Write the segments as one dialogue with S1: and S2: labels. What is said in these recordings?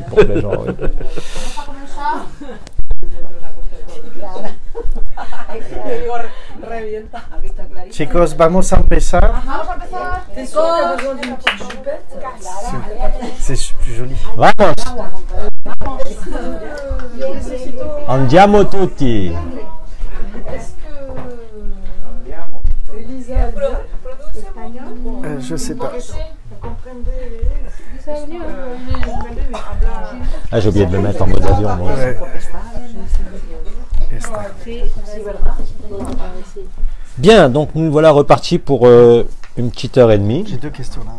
S1: Pour que les gens, oui.
S2: Chicos, vamos a empezar. C'est plus joli.
S1: Vamos! Andiamo tutti!
S2: Je sais pas.
S1: Ah, j'ai oublié de le mettre en mode avion, moi.
S2: Ouais.
S1: Bien, donc nous voilà repartis pour une petite heure et demie.
S2: J'ai deux questions là.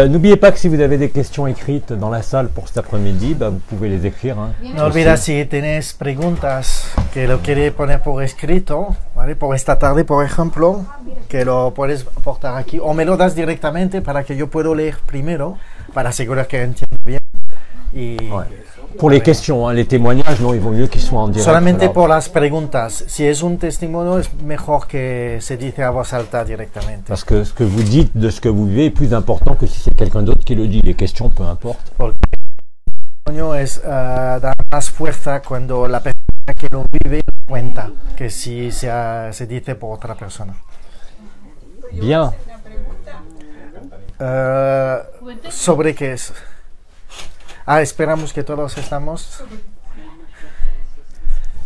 S1: N'oubliez pas que si vous avez des questions écrites dans la salle pour cet après-midi, bah, vous pouvez les écrire. Hein,
S2: No olvides si tenés preguntas que lo quieres poner por escrito, ¿vale? Por esta tarde, por ejemplo, que lo puedes aportar aquí o me lo das directamente para que yo pueda leer primero para asegurar que entiendo bien. Y
S1: Ouais. Pour les questions, hein, les témoignages, non, il vaut mieux qu'ils soient en direct.
S2: solamente
S1: Alors,
S2: por las preguntas. Si es un testimonio es mejor que se dice a voz alta directamente.
S1: parce que ce que vous dites de ce que vous vivez est plus important que si c'est quelqu'un d'autre qui le dit. Les questions, peu importe.
S2: Porque el testimonio es da más fuerza cuando la persona que lo vive cuenta que si se dice por otra persona.
S1: Bien.
S2: ¿Sobre qué es? Ah, esperamos que todos estamos.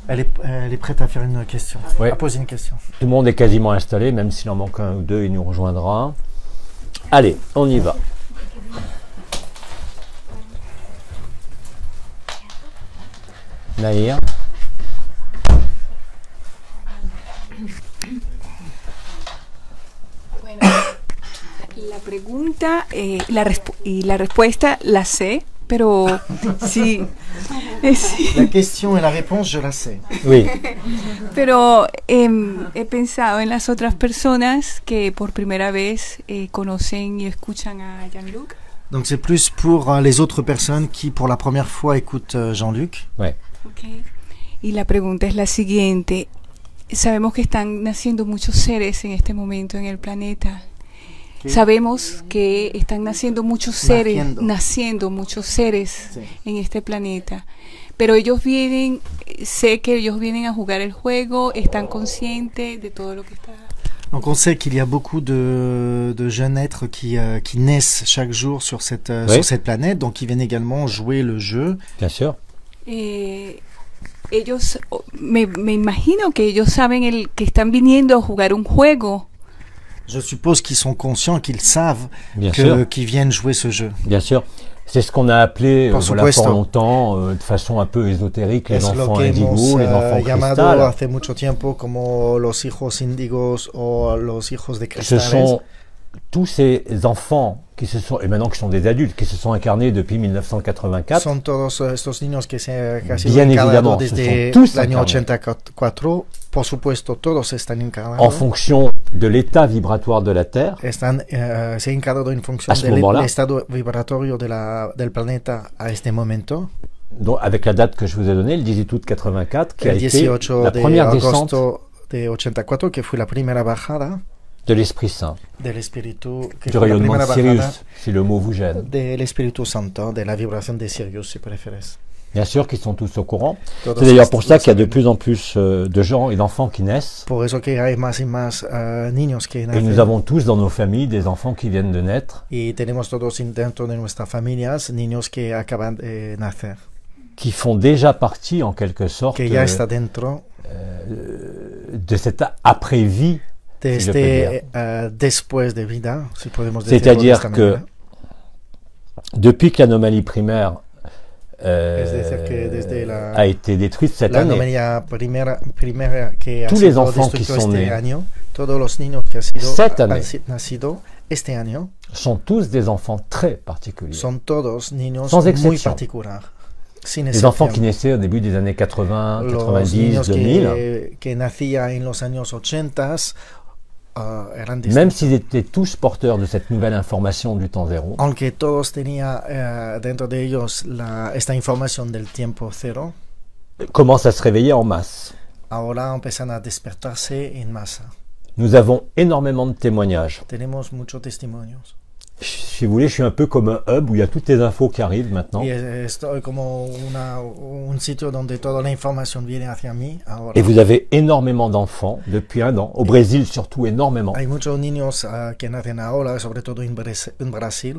S2: Elle est prête à faire une question,
S1: Ouais.
S2: à poser une question.
S1: Tout le monde est quasiment installé, même s'il en manque un ou deux, il nous rejoindra. Allez, on y va. Nahir.
S3: Bueno, la pregunta y la respuesta la sé, pero sí, sí.
S2: La question et la réponse, je la sais.
S1: Oui.
S3: Pero he pensado en las otras personas que por primera vez conocen y escuchan a Jean-Luc.
S2: Donc c'est plus pour les autres personnes qui, pour la première fois, écoutent Jean-Luc.
S1: Ouais.
S3: Okay. Y la pregunta es la siguiente. Sabemos que están naciendo muchos seres en este momento en el planeta. Sabemos que están naciendo muchos seres, naciendo muchos seres
S2: Sí.
S3: en este planeta. Pero ellos vienen, sé que ellos vienen a jugar el juego, están conscientes de todo lo que está.
S2: Donc on sait qu'il y a beaucoup de jeunes êtres qui naissent chaque jour sur cette planète, donc ils viennent également jouer le jeu.
S1: Bien sûr.
S3: Ellos, me imagino que ellos saben que están viniendo a jugar un juego.
S2: Je suppose qu'ils sont conscients, qu'ils savent
S1: Bien sûr.
S2: qu'ils viennent jouer ce jeu.
S1: Bien sûr. C'est ce qu'on a appelé
S2: Por
S1: voilà,
S2: supuesto.
S1: fort longtemps, de façon un peu ésotérique, les
S2: Es lo
S1: enfants
S2: que hemos
S1: indigo, les enfants
S2: llamado
S1: cristal.
S2: hace mucho tiempo como los hijos índigos o los hijos de
S1: Ce
S2: cristales.
S1: sont tous ces enfants qui se sont, et maintenant qui sont des adultes, qui se sont incarnés depuis 1984.
S2: Son todos estos niños que se han sido
S1: Bien
S2: encarnados
S1: évidemment, ce
S2: desde
S1: sont tous
S2: el año
S1: incarnés.
S2: 84. Por supuesto, todos están encarnados.
S1: En fonction de l'état vibratoire de la Terre,
S2: Están, se han encarnado en función
S1: A ce
S2: del
S1: moment-là.
S2: estado vibratorio del planeta a este momento.
S1: donc avec la date que je vous ai donnée, le 18 août 84, qui a
S2: El
S1: été
S2: 18
S1: la
S2: de
S1: première descente
S2: agosto de 84, que fue la primera bajada
S1: de l'Esprit Saint,
S2: del Espíritu, que
S1: du
S2: fue la
S1: rayonnement
S2: primera
S1: de Sirius,
S2: bajada
S1: si le mot vous gêne.
S2: del Espíritu Santo, de la vibración de Sirius, si prefieres.
S1: Bien sûr qu'ils sont tous au courant.
S2: Todos
S1: C'est d'ailleurs
S2: estos
S1: pour ça qu'il y a de
S2: saben.
S1: plus en plus de gens et d'enfants qui naissent.
S2: Por eso que hay más y más niños que
S1: Et
S2: nacen.
S1: nous avons tous dans nos familles des enfants qui viennent de naître,
S2: Y tenemos todos dentro de nuestras familias niños que acaban de nacer,
S1: qui font déjà partie en quelque sorte
S2: que ya está dentro
S1: de cette après-vie.
S2: de
S1: si je peux
S2: este
S1: dire.
S2: después de vida, si podemos decirlo de
S1: C'est-à-dire
S2: esta
S1: que
S2: manera.
S1: depuis que l'anomalie primaire
S2: Es decir, que desde
S1: a été détruite cette
S2: la
S1: année,
S2: anomalía primera que ha
S1: Tous les
S2: sido
S1: enfants qui
S2: destruido
S1: sont
S2: este
S1: nés
S2: año, todos los niños que
S1: cette année
S2: nacido este año,
S1: sont tous des enfants très particuliers.
S2: son todos niños
S1: Sans
S2: muy
S1: exception.
S2: particulares. Sin
S1: Les enfants qui
S2: excepción.
S1: naissaient au début des années 80,
S2: Los
S1: 90,
S2: niños
S1: 2000,
S2: que nacían en los años 80 eran
S1: même
S2: distintos.
S1: s'ils étaient tous porteurs de cette nouvelle information du temps zéro,
S2: Aunque todos tenían dentro de ellos esta información del tiempo cero,
S1: commencent à se réveiller en masse.
S2: ahora empiezan a despertarse en masa.
S1: Nous avons énormément de témoignages.
S2: Tenemos muchos testimonios.
S1: Si vous voulez, je suis un peu comme un hub où il y a toutes les infos qui arrivent maintenant.
S2: Y estoy como un sitio donde toda la información viene hacia mí ahora.
S1: Et vous avez énormément d'enfants depuis 1 an, au Brésil surtout énormément.
S2: Hay muchos niños que nacen ahora, sobre todo en Brasil,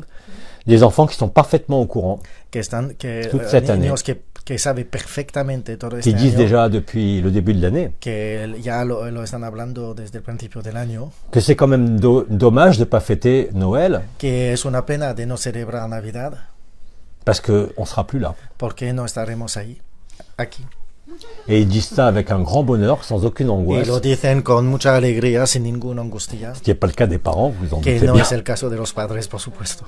S1: Des enfants qui sont parfaitement au courant, toute cette année,
S2: niños que saben perfectamente todo
S1: qui
S2: este
S1: disent
S2: año,
S1: déjà depuis le début de l'année
S2: que ya lo están hablando desde el principio del año,
S1: que c'est quand même dommage de ne pas fêter Noël
S2: que es una pena de no celebrar Navidad,
S1: parce qu'on ne sera plus là.
S2: porque no estaremos aquí.
S1: Et ils disent ça avec un grand bonheur, sans aucune
S2: Y
S1: angoisse,
S2: lo dicen con mucha alegría, sin ninguna angustia,
S1: ce qui n'est pas le cas des parents, vous en
S2: que
S1: doutez
S2: no
S1: bien.
S2: es el caso de los padres, por supuesto.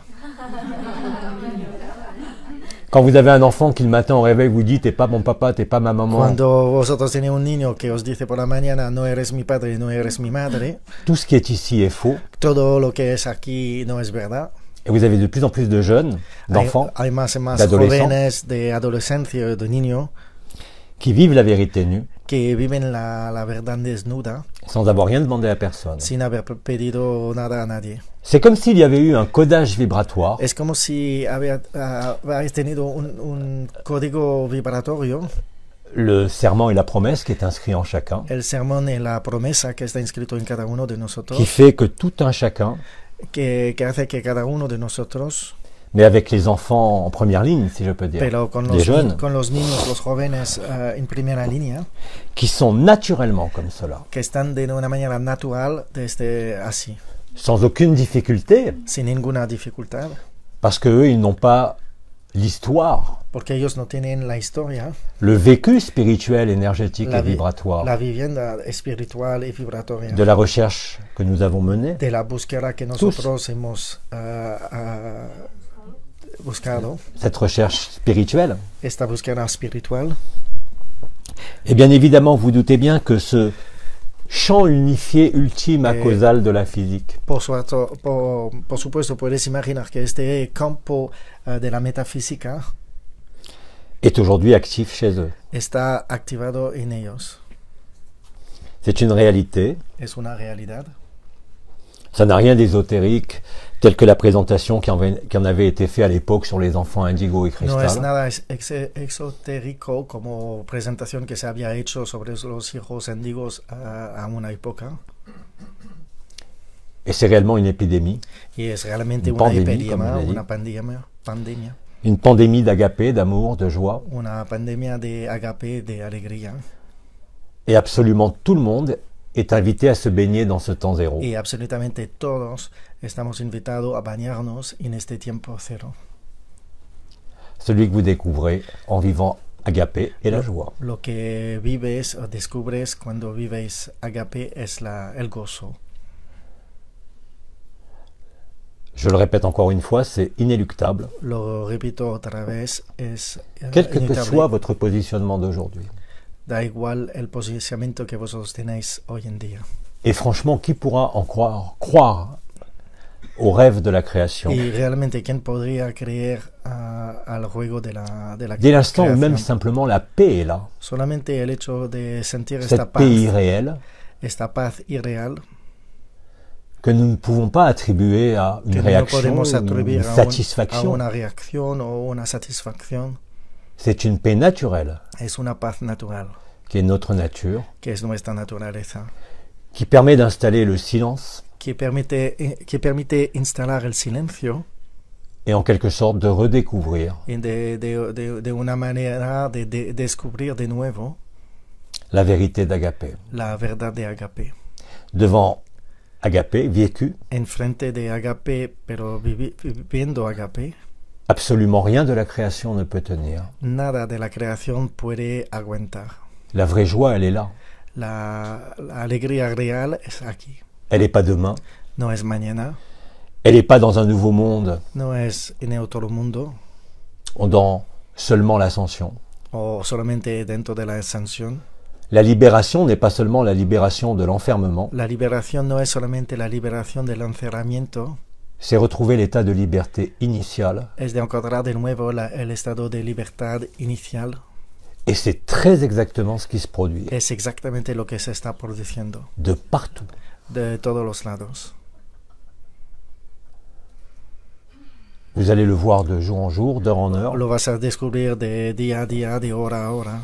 S1: Quand vous avez un enfant qui le matin au réveil vous dit « t'es pas mon papa, t'es pas ma maman »,
S2: Cuando vosotros tenéis un niño que os dice por la mañana no eres mi padre, no eres mi madre,
S1: tout ce qui est ici est faux.
S2: todo lo que es aquí no es verdad.
S1: Et vous avez de plus en plus de jeunes, d'enfants,
S2: Hay más y más
S1: d'adolescents
S2: jóvenes de adolescencia, de niños,
S1: qui vivent la vérité nue
S2: que viven la verdad desnuda
S1: sans avoir rien demandé à personne.
S2: sin haber pedido nada a nadie.
S1: C'est comme s'il y avait eu un codage vibratoire
S2: Es como si habéis tenido un código vibratorio,
S1: le serment et la promesse qui est inscrit en chacun,
S2: el sermón y la promesa que está inscrito en cada uno de
S1: qui
S2: nosotros,
S1: fait que tout un chacun,
S2: que hace que cada uno de nosotros,
S1: mais avec les enfants en première ligne, si je peux dire,
S2: pero con
S1: les jeunes,
S2: con los niños, los jóvenes en primera línea,
S1: qui sont naturellement comme cela,
S2: que están de una manera natural desde así,
S1: sans aucune difficulté,
S2: sin ninguna dificultad,
S1: parce qu'eux, ils n'ont pas l'histoire,
S2: porque ellos no tienen la historia,
S1: le vécu spirituel, énergétique
S2: la,
S1: et vibratoire
S2: la vivienda espiritual y vibratoria
S1: de la recherche que nous avons menée.
S2: de la búsqueda que nosotros hemos buscado,
S1: Cette recherche spirituelle.
S2: esta búsqueda espiritual.
S1: Et bien évidemment, vous doutez bien que ce champ unifié ultime à causal de la physique
S2: Por supuesto, puedes imaginar que este campo de la metafísica
S1: est aujourd'hui actif chez eux.
S2: está activado en ellos.
S1: C'est une réalité.
S2: Es una realidad.
S1: Ça n'a rien d'ésotérique, telle que la présentation qui en avait été faite à l'époque sur les enfants indigo et
S2: No es
S1: cristal.
S2: nada exotérico como presentación que se había hecho sobre los hijos índigos a una época.
S1: Et c'est réellement une épidémie,
S2: Y es realmente
S1: Une
S2: una
S1: pandemia,
S2: epidemia,
S1: comme on a dit.
S2: una pandemia,
S1: une pandémie d'agapé, d'amour, de joie.
S2: una pandemia de agape, de alegría.
S1: Et absolument tout le monde est invité à se baigner dans ce temps zéro.
S2: Y absolutamente todos estamos invitados a bañarnos en este tiempo cero.
S1: Celui que vous découvrez en vivant agapé et la joie.
S2: Lo que vives o descubres cuando vives agape es el gozo.
S1: Je le répète encore une fois, c'est inéluctable.
S2: Lo repito otra vez, es
S1: Quel que
S2: inevitable.
S1: soit votre positionnement d'aujourd'hui.
S2: Da igual el posicionamiento que vosotros tenéis hoy en día.
S1: Et franchement, qui pourra en croire au rêve de la création?
S2: Y realmente, ¿quién podría creer al juego de la
S1: Dès l'instant où
S2: creación?
S1: même simplement la paix est là,
S2: Solamente el hecho de sentir
S1: cette
S2: esta
S1: paix irréelle,
S2: paz irreal,
S1: que nous ne pouvons pas attribuer à une
S2: que no
S1: réaction
S2: podemos
S1: ou
S2: atribuir
S1: une
S2: a
S1: satisfaction.
S2: una reacción o una satisfacción.
S1: C'est une paix naturelle,
S2: Es una paz natural,
S1: qui est notre nature,
S2: que es nuestra naturaleza,
S1: qui permet d'installer le silence
S2: que permite instalar el silencio
S1: et en quelque sorte de redécouvrir
S2: y de una manera de descubrir de nuevo
S1: la vérité d'Agapé.
S2: la verdad de agape.
S1: Devant Agapé, vécu,
S2: Enfrente de agape, pero viviendo agape,
S1: absolument rien de la création ne peut tenir.
S2: nada de la creación puede aguantar.
S1: La vraie joie, elle est là.
S2: La alegría real es aquí.
S1: Elle n'est pas demain.
S2: No es mañana,
S1: Elle n'est pas dans un nouveau monde,
S2: no es en otro mundo
S1: ou dans seulement l'ascension.
S2: o solamente dentro de la ascensión.
S1: La libération n'est pas seulement la libération de l'enfermement,
S2: La liberación no es solamente la liberación del encerramiento,
S1: c'est retrouver l'état de liberté initial.
S2: es de encontrar de nuevo el estado de libertad inicial.
S1: Et c'est très exactement ce qui se produit
S2: Es exactamente lo que se está produciendo
S1: de partout.
S2: de todos los lados.
S1: Vous allez le voir de jour en jour, d'heure en heure.
S2: Lo vas a descubrir de día a día, de hora a hora.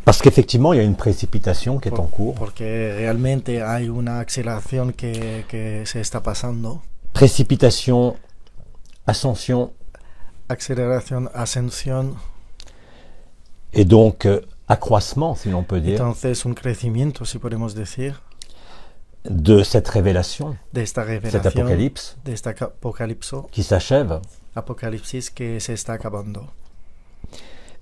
S1: Parce qu'effectivement, il y a une précipitation qui est en cours.
S2: Porque realmente hay una aceleración que se está pasando.
S1: Précipitation, ascension.
S2: Aceleración, ascensión.
S1: Et donc, accroissement, si l'on peut dire.
S2: Entonces, un crecimiento, si podemos decir.
S1: De cette révélation,
S2: de esta
S1: cet apocalypse,
S2: de esta apocalipso,
S1: qui s'achève.
S2: Apocalipsis que se está acabando.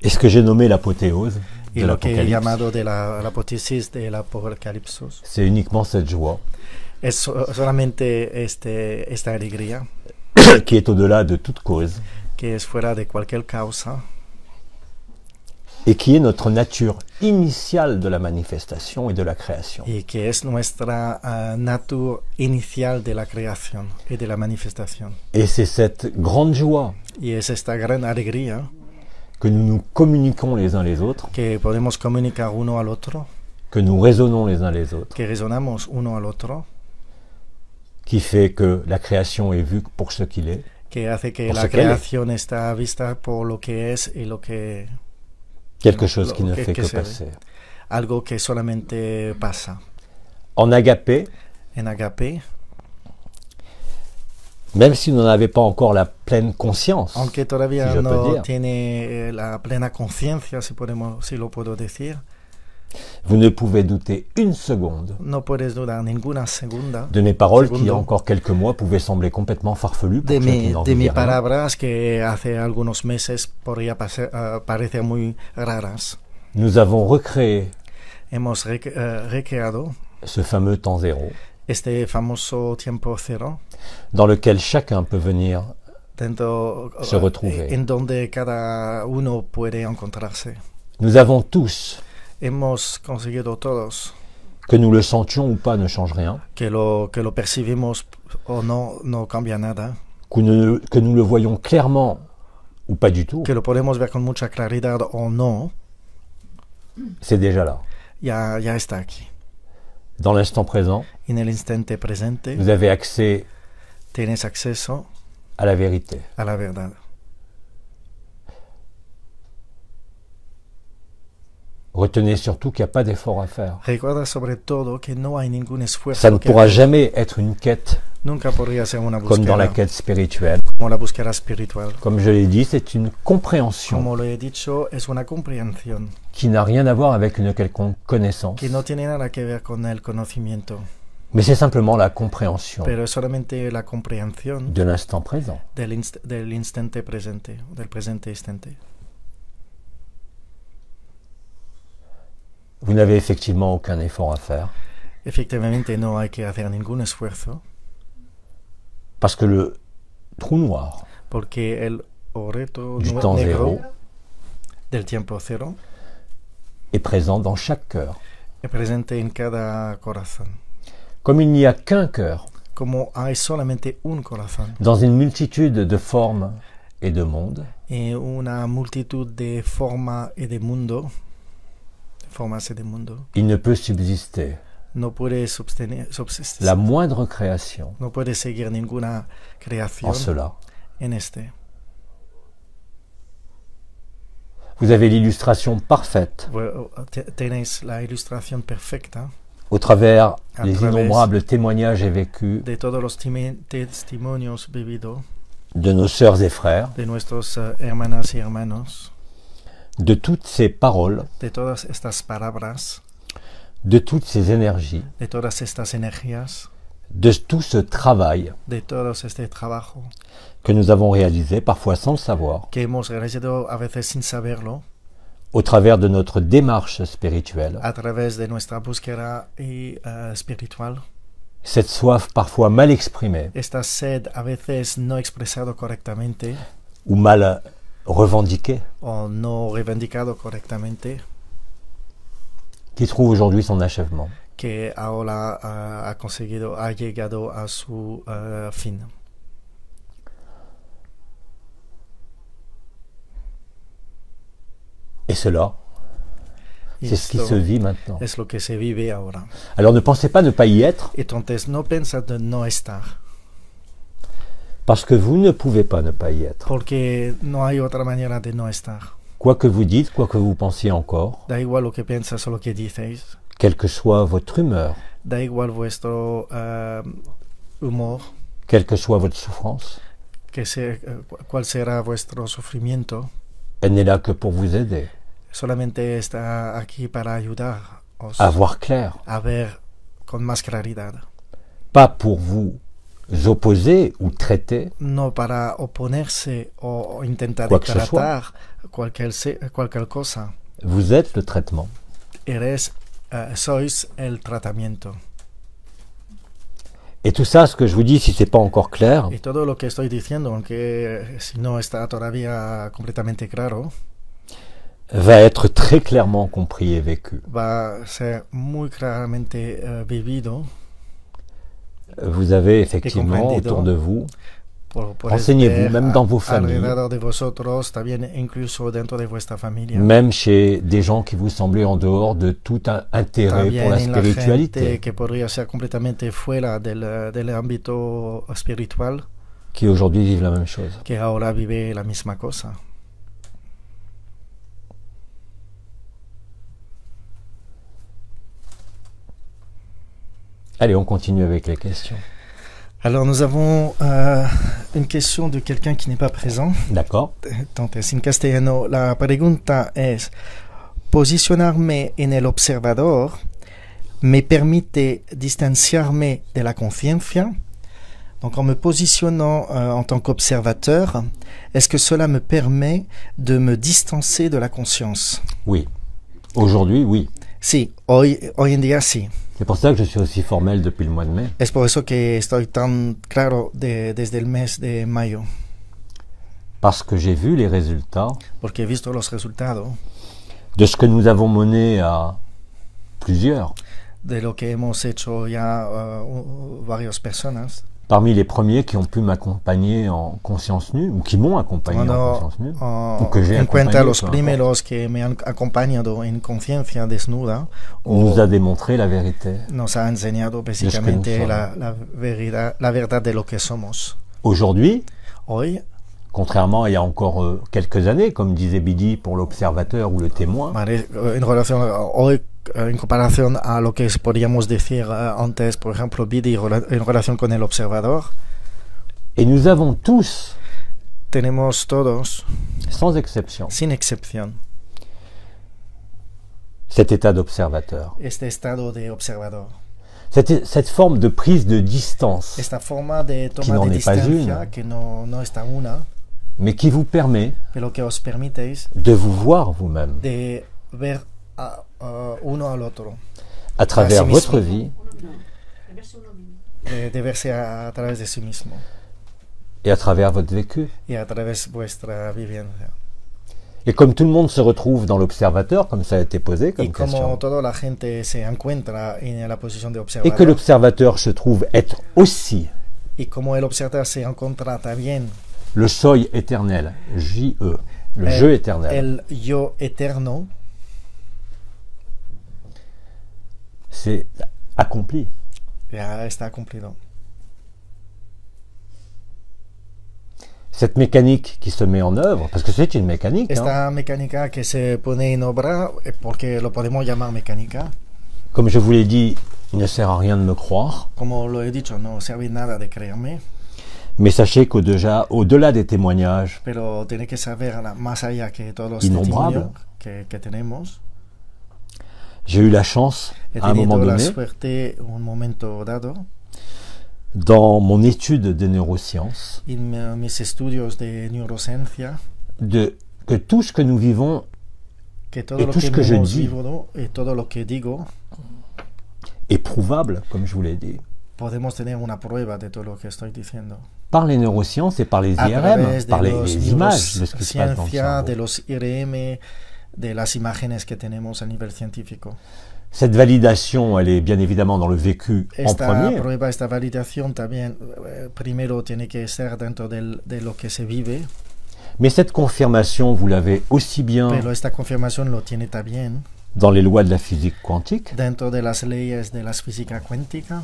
S1: Et ce que j'ai nommé l'apothéose de
S2: lo que he llamado
S1: l'apocalypse,
S2: de la apoteosis de la apocalipsis,
S1: c'est uniquement cette joie
S2: es solamente esta alegría
S1: qui est au-delà de toute cause
S2: que es fuera de cualquier causa
S1: et qui est notre nature initiale de la manifestation et de la création.
S2: y que es nuestra natura inicial de la creación y de la manifestación.
S1: Et c'est cette grande joie
S2: Y es esta gran alegría
S1: que nous nous communiquons les uns les autres,
S2: que podemos comunicar uno al otro,
S1: que nous raisonnons les uns les autres,
S2: que resonamos uno al otro,
S1: qui fait que la création est vue pour ce qu'il est,
S2: que hace que
S1: Por
S2: la
S1: ce qu'elle
S2: creación está vista por lo que es y lo que
S1: quelque chose qui ne
S2: que-
S1: fait
S2: que
S1: que
S2: se ve.
S1: passer.
S2: algo que solamente pasa.
S1: En agapé,
S2: En agape,
S1: même si nous n'en avions pas encore la pleine conscience,
S2: aunque todavía
S1: si je peux
S2: no
S1: dire,
S2: tiene la plena conciencia, si lo puedo decir,
S1: vous ne pouvez douter une seconde
S2: no puedes dudar ninguna segunda
S1: de mes paroles qui, il y a
S2: segundo,
S1: encore quelques mois, pouvaient sembler complètement farfelues pour
S2: de
S1: ceux qui n'en
S2: mis
S1: vivaient rien.
S2: palabras que hace algunos meses podría parecer muy raras.
S1: Nous avons recréé
S2: Hemos recreado
S1: ce fameux temps zéro,
S2: este famoso tiempo cero,
S1: dans lequel chacun peut venir
S2: dentro,
S1: se retrouver.
S2: en donde cada uno puede encontrarse.
S1: Nous avons tous,
S2: Hemos conseguido todos
S1: que nous le sentions ou pas, ne change rien,
S2: que lo percibimos o no cambia nada,
S1: que nous le voyons clairement ou pas du tout,
S2: que lo podemos ver con mucha claridad o no,
S1: c'est déjà là.
S2: ya está aquí.
S1: Dans l'instant présent,
S2: En el instante presente
S1: vous avez accès
S2: tienes acceso
S1: à la vérité.
S2: a la verdad.
S1: Retenez surtout qu'il n'y a pas d'effort à faire.
S2: Recuerda sobre todo que no hay ningún esfuerzo
S1: Ça ne
S2: que
S1: pourra
S2: hacer.
S1: jamais être une quête
S2: Nunca podría ser una
S1: comme dans la
S2: búsqueda
S1: quête spirituelle.
S2: como la búsqueda espiritual.
S1: Comme je l'ai dit, c'est une compréhension
S2: Como lo he dicho, es una comprensión
S1: qui n'a rien à voir avec une quelconque connaissance.
S2: que no tiene nada que ver con el conocimiento,
S1: Mais c'est simplement la compréhension
S2: pero es solamente la comprensión
S1: de l'instant présent.
S2: del instante presente, del presente instante.
S1: Vous n'avez effectivement aucun effort à faire
S2: Efectivamente no hay que hacer ningún esfuerzo
S1: parce que le trou noir
S2: porque el oreto
S1: du temps
S2: negro
S1: zéro
S2: del tiempo cero
S1: est présent dans chaque cœur.
S2: es presente en cada corazón.
S1: Comme il n'y a qu'un cœur
S2: Como hay solamente un corazón
S1: dans une multitude de formes et de mondes,
S2: y una multitud de formas y de mundo,
S1: il ne peut subsister
S2: no puede subsistir,
S1: la moindre création
S2: no puede seguir ninguna creación
S1: en cela.
S2: en este.
S1: Vous avez l'illustration parfaite
S2: Tenéis la ilustración perfecta
S1: au travers
S2: A
S1: les
S2: través
S1: innombrables témoignages et vécus
S2: de todos los testimonios vividos
S1: de nos sœurs et frères,
S2: de nuestros hermanas y hermanos,
S1: de toutes ces paroles,
S2: de todas estas palabras,
S1: de toutes ces énergies,
S2: de todas estas energías,
S1: de tout ce travail
S2: de todo este trabajo
S1: que nous avons réalisé, parfois sans le savoir,
S2: que hemos realizado a veces sin saberlo,
S1: au travers de notre démarche spirituelle,
S2: a través de nuestra búsqueda espiritual.
S1: cette soif parfois mal exprimée
S2: Esta sed a veces no expresado correctamente
S1: ou mal revendiquée,
S2: o no reivindicado correctamente,
S1: qui trouve aujourd'hui son achèvement.
S2: que ahora ha llegado a su fin.
S1: Et cela,
S2: Y
S1: c'est ce qui
S2: esto
S1: se vit maintenant.
S2: es lo que se vive ahora.
S1: Alors ne pensez pas ne pas y être,
S2: Entonces no piensas de no estar,
S1: Parce que vous ne pouvez pas ne pas y être.
S2: Porque no hay otra manera de no estar.
S1: Quoi que vous dites, quoi que vous pensiez encore,
S2: Da igual lo que piensas o lo que dices.
S1: quelle que soit votre humeur,
S2: Da igual vuestro humor.
S1: quelle que soit votre souffrance,
S2: Cuál será vuestro sufrimiento.
S1: elle n'est là que pour vous aider
S2: Solamente está aquí para ayudaros
S1: à voir clair,
S2: a ver con más claridad.
S1: pas pour vous opposer ou traiter,
S2: No para oponerse o intentar
S1: Quoi que ce
S2: tratar cualquier cosa.
S1: vous êtes le traitement.
S2: Sois el tratamiento.
S1: Et tout ça, ce que je vous dis, si c'est pas encore clair,
S2: Y todo lo que estoy diciendo, aunque si no está todavía completamente claro,
S1: va être très clairement compris et vécu.
S2: va a ser muy claramente vivido.
S1: Vous avez effectivement autour de vous,
S2: Por
S1: renseignez-vous, même dans vos familles,
S2: alrededor de vosotros, también incluso dentro de vuestra familia.
S1: même chez des gens qui vous semblaient en dehors de tout intérêt
S2: También
S1: pour la
S2: en la
S1: spiritualité,
S2: gente que podría ser completamente fuera del ámbito espiritual,
S1: qui aujourd'hui vivent la même chose.
S2: que ahora vive la misma cosa.
S1: Allez, on continue avec les questions.
S2: Alors nous avons une question de quelqu'un qui n'est pas présent.
S1: D'accord.
S2: Entonces, en castellano, la pregunta es: posicionarme en el observador me permite distanciarme de la conciencia. Donc en me positionnant en tant qu'observateur, est-ce que cela me permet de me distancer de la conscience?
S1: Oui. Aujourd'hui, oui.
S2: Sí, hoy en día sí.
S1: C'est pour ça que je suis aussi formel depuis le mois de mai.
S2: Es por eso que estoy tan claro desde el mes de mayo.
S1: Parce que j'ai vu les résultats
S2: Porque he visto los resultados
S1: de ce que nous avons mené à plusieurs.
S2: de lo que hemos hecho ya varias personas.
S1: Parmi les premiers qui ont pu m'accompagner en conscience nue, ou qui m'ont accompagné en conscience nue, ou que j'ai
S2: en cuenta
S1: accompagné,
S2: los
S1: peu importe,
S2: primeros que me han acompañado en conciencia desnuda,
S1: nous a démontré la vérité.
S2: nos ha enseñado básicamente la verdad de lo que somos.
S1: Aujourd'hui,
S2: Hoy,
S1: contrairement à il y a encore quelques années, comme disait Bidi pour l'observateur ou le témoin,
S2: en comparación a lo que podríamos decir antes, por ejemplo, Bidi en relación con el observador,
S1: et nous avons tous,
S2: tenemos todos,
S1: sans exception,
S2: sin excepción,
S1: cet état d'observateur.
S2: este estado de observador.
S1: Cette forme de prise de distance,
S2: Esta forma de
S1: qui
S2: toma
S1: n'en
S2: de
S1: est pas
S2: distancia,
S1: une,
S2: que no está una,
S1: mais qui vous permet
S2: pero que os permitéis
S1: de vous voir vous-même
S2: de ver uno al otro,
S1: à travers
S2: sí
S1: votre
S2: mismo.
S1: vie
S2: de verse a través de sí mismo
S1: et à travers votre vécu.
S2: y a través de vuestra vivencia.
S1: Et comme tout le monde se retrouve dans l'observateur, comme ça a été posé comme
S2: Y como
S1: question,
S2: toda la gente se encuentra en la posición de
S1: et que
S2: observador,
S1: l'observateur se trouve être aussi
S2: y como el observador se encuentra también
S1: le soi éternel, J-E, le jeu éternel,
S2: el yo eterno,
S1: c'est accompli.
S2: ya está cumplido.
S1: Cette mécanique qui se met en œuvre, parce que c'est une mécanique, hein,
S2: Esta mecánica que se pone en obra, porque lo podemos llamar mecánica,
S1: comme je vous l'ai dit, il ne sert à rien de me croire,
S2: como lo he dicho, no sirve nada de creerme,
S1: mais sachez qu'au-delà des témoignages
S2: pero tiene que saber más allá que todos los
S1: innombrables,
S2: testimonios que tenemos.
S1: j'ai eu la chance,
S2: He
S1: à un moment
S2: tenido la
S1: donné,
S2: suerte, un momento dado,
S1: dans mon étude des neurosciences,
S2: en mis estudios de neurociencia,
S1: que tout ce que nous vivons
S2: que todo
S1: et
S2: lo
S1: tout ce
S2: que
S1: que je
S2: hemos
S1: dis
S2: vivido y todo lo que digo,
S1: est prouvable, comme je vous l'ai dit,
S2: podemos tener una prueba de todo lo que estoy diciendo.
S1: par les neurosciences et par les
S2: A
S1: IRM,
S2: través de
S1: par les
S2: los
S1: images de ce qui se passe dans le
S2: neurociencia, de
S1: cerveau.
S2: los IRM, de las imágenes que tenemos a nivel científico.
S1: Cette validation, elle est bien évidemment dans le vécu en
S2: Esta
S1: premier,
S2: prueba, esta validación también primero tiene que ser dentro de lo que se vive,
S1: mais cette confirmation, vous l'avez aussi bien
S2: pero esta confirmación lo tiene también
S1: dans les lois de la physique quantique
S2: dentro de las leyes de la física cuántica,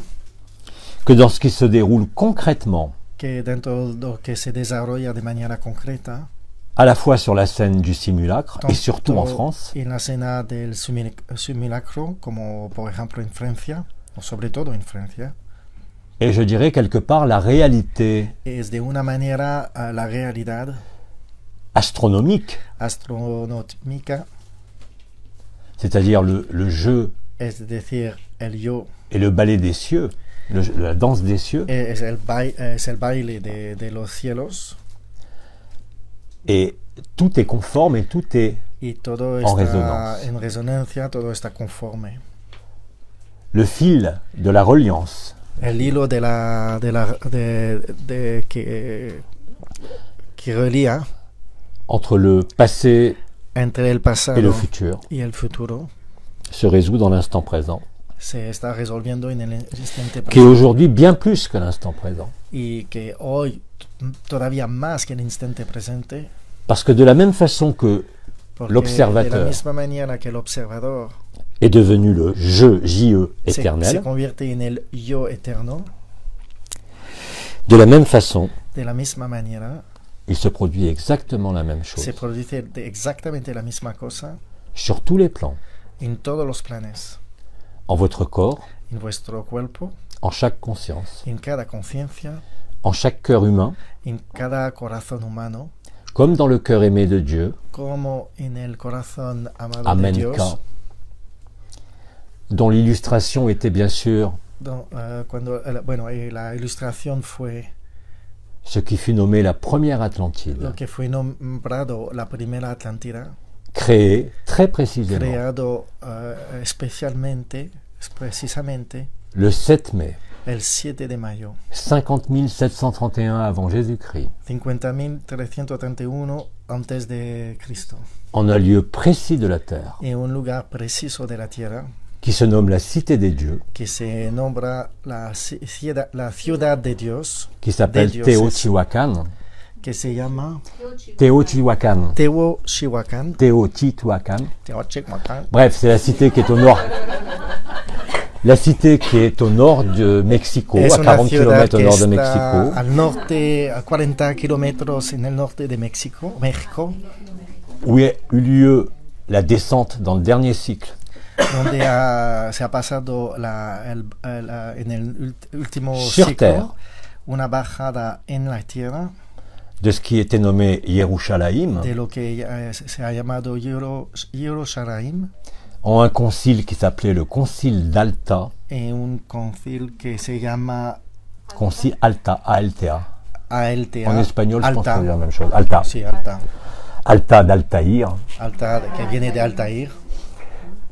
S1: que dans ce qui se déroule concrètement
S2: que dentro de lo que se desarrolla de manera concreta,
S1: à la fois sur la scène du simulacre et surtout en France,
S2: en la escena del simulacro, como por ejemplo en Francia, o sobre todo en Francia,
S1: et je dirais quelque part la réalité
S2: es de una manera la realidad
S1: astronomique,
S2: astronómica,
S1: c'est-à-dire le jeu
S2: es decir, el yo,
S1: et le ballet des cieux, la danse des cieux,
S2: es el baile de los cielos,
S1: et tout est conforme et tout est
S2: y todo
S1: en
S2: está
S1: résonance.
S2: en resonancia, todo está conforme.
S1: Le fil de la reliance
S2: El hilo que relía
S1: entre le passé
S2: entre el pasado
S1: et le futur
S2: y el futuro
S1: se résout dans l'instant présent,
S2: se está resolviendo en el instante
S1: qui est
S2: presente,
S1: aujourd'hui bien plus que l'instant présent.
S2: y que hoy todavía más que el instante presente,
S1: Parce que de la même façon que
S2: porque de la
S1: l'observateur
S2: misma manera que el observador
S1: est devenu le je
S2: se
S1: éternel,
S2: convierte en el yo eterno,
S1: de la même façon,
S2: de la misma manera
S1: il se produit exactement la même chose
S2: se produce exactamente la misma cosa
S1: sur tous les plans,
S2: en todos los planes,
S1: en votre corps,
S2: en vuestro cuerpo,
S1: en chaque conscience,
S2: en cada conciencia,
S1: en chaque cœur humain,
S2: en cada corazón humano,
S1: comme dans le cœur aimé de Dieu,
S2: como en el corazón amado de
S1: Amenka,
S2: Dios,
S1: dont l'illustration était bien sûr
S2: la ilustración fue
S1: ce qui fut nommé la première Atlantide,
S2: lo que fue nombrado la primera Atlántida,
S1: créée très précisément
S2: creado precisamente
S1: le 7 mai
S2: el 7 de mayo,
S1: 50 731 avant Jésus-Christ,
S2: 50.331 antes de Cristo,
S1: en un lieu précis de la terre,
S2: en un lugar preciso de la tierra,
S1: qui se nomme la Cité des Dieux,
S2: que se nombra la ciudad de Dios,
S1: qui s'appelle
S2: de dioses,
S1: Teotihuacan.
S2: que se llama
S1: Teotihuacan.
S2: Teotihuacan.
S1: Teotihuacan.
S2: Teotihuacan.
S1: Bref, c'est la cité qui est au nord. La cité qui est au nord de Mexico,
S2: Es
S1: à
S2: una
S1: 40
S2: ciudad
S1: km au
S2: que
S1: nord de
S2: está
S1: Mexico,
S2: al norte, a 40 kilómetros en el norte de México,
S1: où a eu lieu la descente dans le dernier cycle
S2: donde se ha pasado en el último
S1: Sur
S2: ciclo
S1: terre.
S2: una bajada en la tierra
S1: de ce qui était nommé Yerushalayim,
S2: de lo que se ha llamado Yerushalayim,
S1: en un concile qui s'appelait le Concile d'Alta,
S2: en un concile que se llama
S1: Concile Alta, ALTA.
S2: Altea.
S1: En espagnol, je pense
S2: Alta.
S1: que c'est la même chose. Alta.
S2: Sí, Alta.
S1: Alta d'Altaïr,
S2: Alta, que viene de Altair,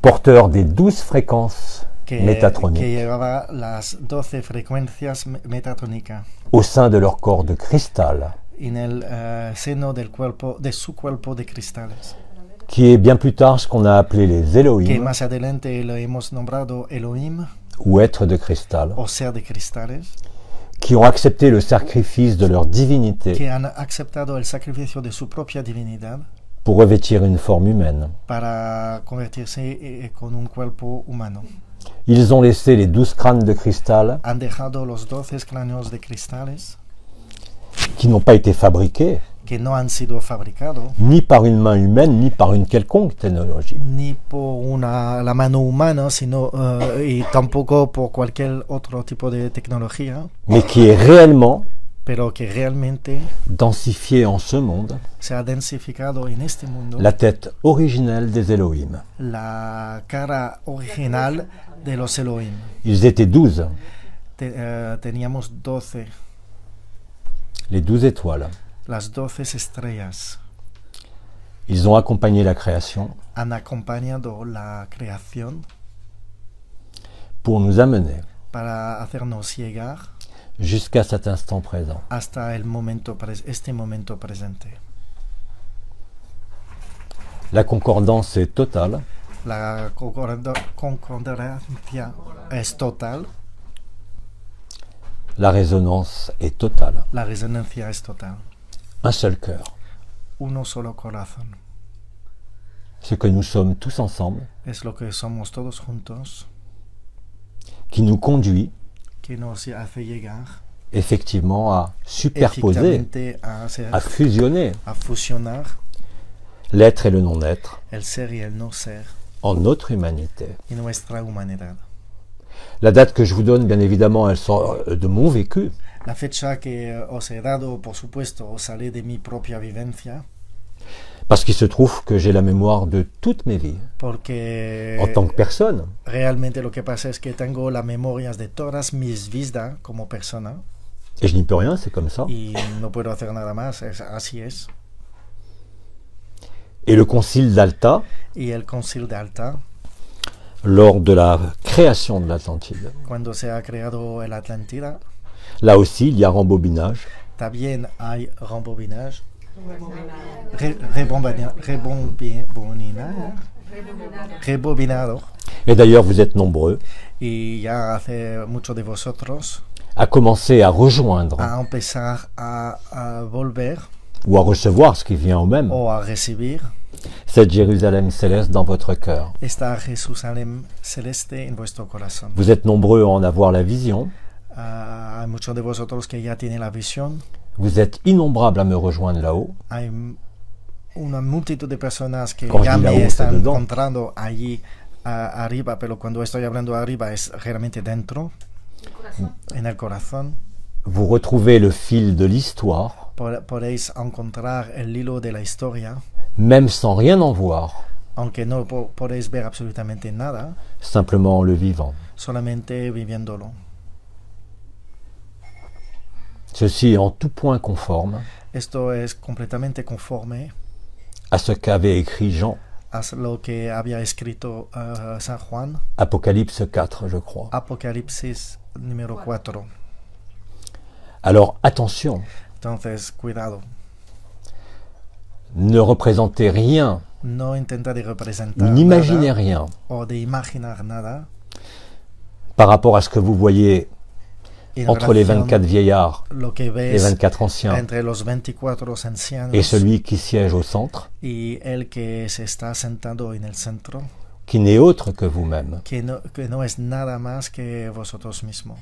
S1: porteur des 12 fréquences
S2: que
S1: métatroniques
S2: llevaba las 12 frecuencias metatrónicas
S1: au sein de leur corps de cristal,
S2: en el seno del cuerpo, de su cuerpo de cristales,
S1: qui est bien plus tard ce qu'on a appelé les
S2: que
S1: Elohim,
S2: más adelante lo hemos nombrado Elohim,
S1: ou êtres de cristal,
S2: o ser de cristales,
S1: qui ont accepté le sacrifice de leur divinité
S2: que han aceptado el sacrificio de su propia divinidad
S1: pour revêtir une forme humaine.
S2: para convertirse con un cuerpo humano.
S1: Ils ont laissé les 12 crânes de cristal
S2: Han dejado los 12 cráneos de cristales
S1: qui n'ont pas été fabriqués
S2: que no han sido fabricados
S1: ni par une main humaine ni par une quelconque technologie,
S2: ni por la mano humana, sino y tampoco por cualquier otro tipo de tecnología,
S1: mais qui est réellement
S2: pero que realmente
S1: densifié en ce monde
S2: se ha densificado en este mundo
S1: la tête originelle des Elohim.
S2: la cara original de los Elohim.
S1: Ils étaient 12,
S2: Teníamos 12,
S1: les 12 étoiles.
S2: las 12 estrellas
S1: Ils ont accompagné la création
S2: han acompañado la creación
S1: pour nous amener
S2: para hacernos llegar
S1: jusqu'à cet instant présent.
S2: hasta este momento presente.
S1: La concordance est totale.
S2: La concordancia es total,
S1: La résonance est totale.
S2: la resonancia es total.
S1: Un seul cœur.
S2: Uno solo corazón.
S1: Ce que nous sommes tous ensemble,
S2: Es lo que somos todos juntos,
S1: qui nous conduit
S2: que nos hace llegar
S1: effectivement à superposer, à fusionner l'être et le non-être
S2: el ser y el no ser
S1: en notre humanité.
S2: y nuestra humanidad.
S1: La date que je vous donne, bien évidemment, elle sort de mon vécu.
S2: La fecha que os he dado, por supuesto, sale de mi propia vivencia.
S1: Parce qu'il se trouve que j'ai la mémoire de toutes mes vies,
S2: Porque
S1: en tant que personne.
S2: realmente lo que pasa es que tengo las memorias de todas mis vidas como persona
S1: Et je n'y peux rien, c'est comme ça.
S2: y no puedo hacer nada más, así es.
S1: Et le concile d'Alta,
S2: Y el Concilio de Alta,
S1: lors de la création de l'Atlantide,
S2: cuando se ha creado el Atlántida,
S1: là aussi, il y a rembobinage.
S2: también hay rembobinage, rebobinado.
S1: Et d'ailleurs, vous êtes nombreux
S2: Y ya hace muchos de vosotros
S1: à commencer à rejoindre
S2: a empezar a volver
S1: ou à recevoir ce qui vient au même,
S2: o a recibir
S1: cette Jérusalem céleste dans votre cœur.
S2: esta Jerusalén celeste en vuestro corazón.
S1: Vous êtes nombreux à en avoir la vision.
S2: Hay muchos de vosotros que ya tienen la visión.
S1: Vous êtes innombrables à me rejoindre là-haut.
S2: Hay una multitud de personas que
S1: Quand
S2: ya
S1: je dis
S2: me
S1: là-haut,
S2: están
S1: c'est dedans.
S2: encontrando allí arriba, pero cuando estoy hablando arriba es realmente dentro, en el corazón.
S1: Vous retrouvez le fil de l'histoire,
S2: Podéis encontrar el hilo de la historia,
S1: même sans rien en voir,
S2: aunque no podéis ver absolutamente nada,
S1: simplement en le vivant.
S2: solamente viviéndolo.
S1: Ceci est en tout point conforme
S2: Esto es completamente conforme
S1: à ce qu'avait écrit Jean,
S2: a lo que había escrito San Juan,
S1: Apocalypse 4, je crois.
S2: Apocalipsis número 4.
S1: Alors attention,
S2: Entonces, cuidado,
S1: ne représentez rien,
S2: no intenta de representar
S1: n'imaginez
S2: nada
S1: rien
S2: o de imaginar nada
S1: par rapport à ce que vous voyez
S2: en
S1: entre les
S2: relación
S1: 24 vieillards,
S2: lo que
S1: les
S2: ves
S1: 24 anciens,
S2: entre los 24 ancianos
S1: et celui qui siège au centre,
S2: y el que se está sentado en el centro,
S1: qui n'est autre que vous-même.
S2: que no es nada más que vosotros mismos.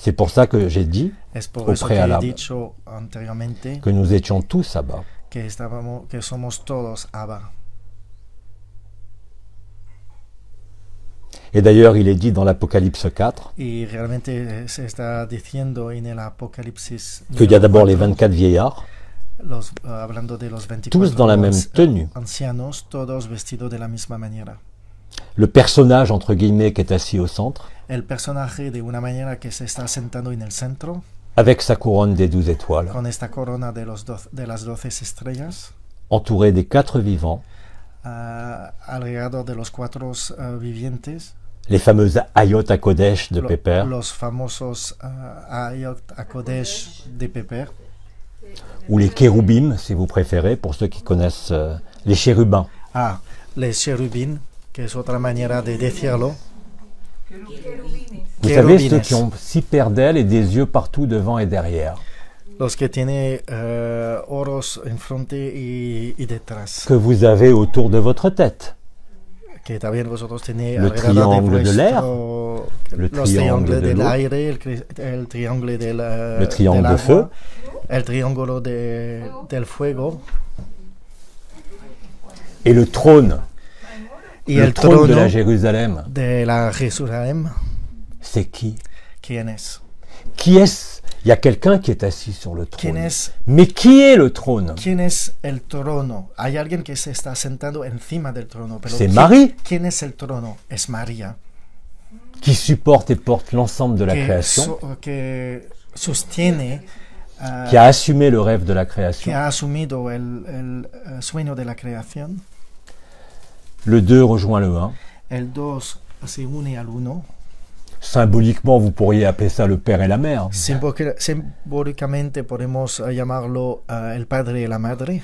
S1: C'est pour ça que j'ai dit
S2: Es por
S1: au
S2: eso que he
S1: préalable
S2: dicho anteriormente
S1: que nous étions tous à-bas.
S2: que somos todos Abba.
S1: Et d'ailleurs, il est dit dans l'Apocalypse 4
S2: Y realmente se está diciendo en el Apocalipsis
S1: qu'il y a d'abord les
S2: 4,
S1: 24 vieillards,
S2: hablando de los 24
S1: tous dans la même tenue.
S2: ancianos, todos vestidos de la misma manera.
S1: Le personnage, entre guillemets, qui est assis au centre,
S2: El personaje de una manera que se está sentando en el centro,
S1: avec sa couronne des 12 étoiles,
S2: con esta corona de las 12 estrellas,
S1: entouré des 4 vivants,
S2: alrededor de los 4 vivientes,
S1: les fameuses Hayot HaKodesh de Pépère,
S2: los famosos Ayot HaKodesh de Pépère,
S1: ou les Kérubim, si vous préférez, pour ceux qui connaissent les chérubins.
S2: les cherubines, que es otra manera de decirlo.
S1: Vous savez, ceux qui ont 6 paires d'ailes et des yeux partout devant et derrière.
S2: Los que tienen oros enfrente y detrás.
S1: Que vous avez autour de votre tête.
S2: Que también vosotros tenéis
S1: Le triangle de l'air,
S2: le triangle del aire, el triangle
S1: le triangle
S2: del
S1: de feu,
S2: agua, el triángulo del fuego,
S1: et le trône,
S2: y
S1: le
S2: el
S1: trône
S2: trono
S1: de la Jérusalem.
S2: de la Jerusalén.
S1: C'est qui?
S2: ¿Quién es?
S1: Qui est-ce? Il y a quelqu'un qui est assis sur le
S2: ¿Quién
S1: trône.
S2: es?
S1: Mais qui est le trône?
S2: ¿Quién es el trono? Hay alguien que se está sentando encima del trono. Pero
S1: C'est Marie
S2: ¿Quién es el trono? Es María.
S1: qui supporte et porte l'ensemble de la création,
S2: Que sostiene,
S1: qui a assumé le rêve de la
S2: que
S1: création.
S2: ha asumido el sueño de la creación.
S1: Le 2 rejoint le 1.
S2: El 2 se une al 1.
S1: Symboliquement, vous pourriez appeler ça le père et la mère.
S2: Simbólicamente podemos llamarlo el padre y la madre,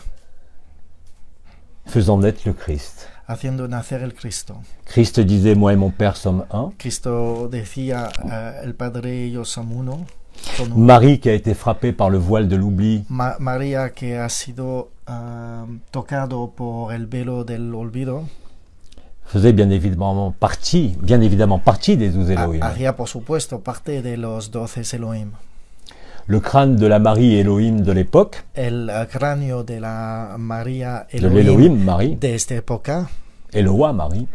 S1: Faisant naître le Christ.
S2: haciendo nacer el Cristo.
S1: Christ disait, moi et mon père sommes un.
S2: Cristo decía, el padre y yo son uno.
S1: Marie qui a été frappée par le voile de l'oubli.
S2: María que ha sido tocado por el velo del olvido.
S1: Faisait bien évidemment partie des 12 Elohim.
S2: Hacía por supuesto parte de los 12 Elohim.
S1: Le crâne de la Marie Elohim de l'époque,
S2: el cráneo de la María
S1: de l'Elohim Marie,
S2: de esta época,
S1: Eloah Marie,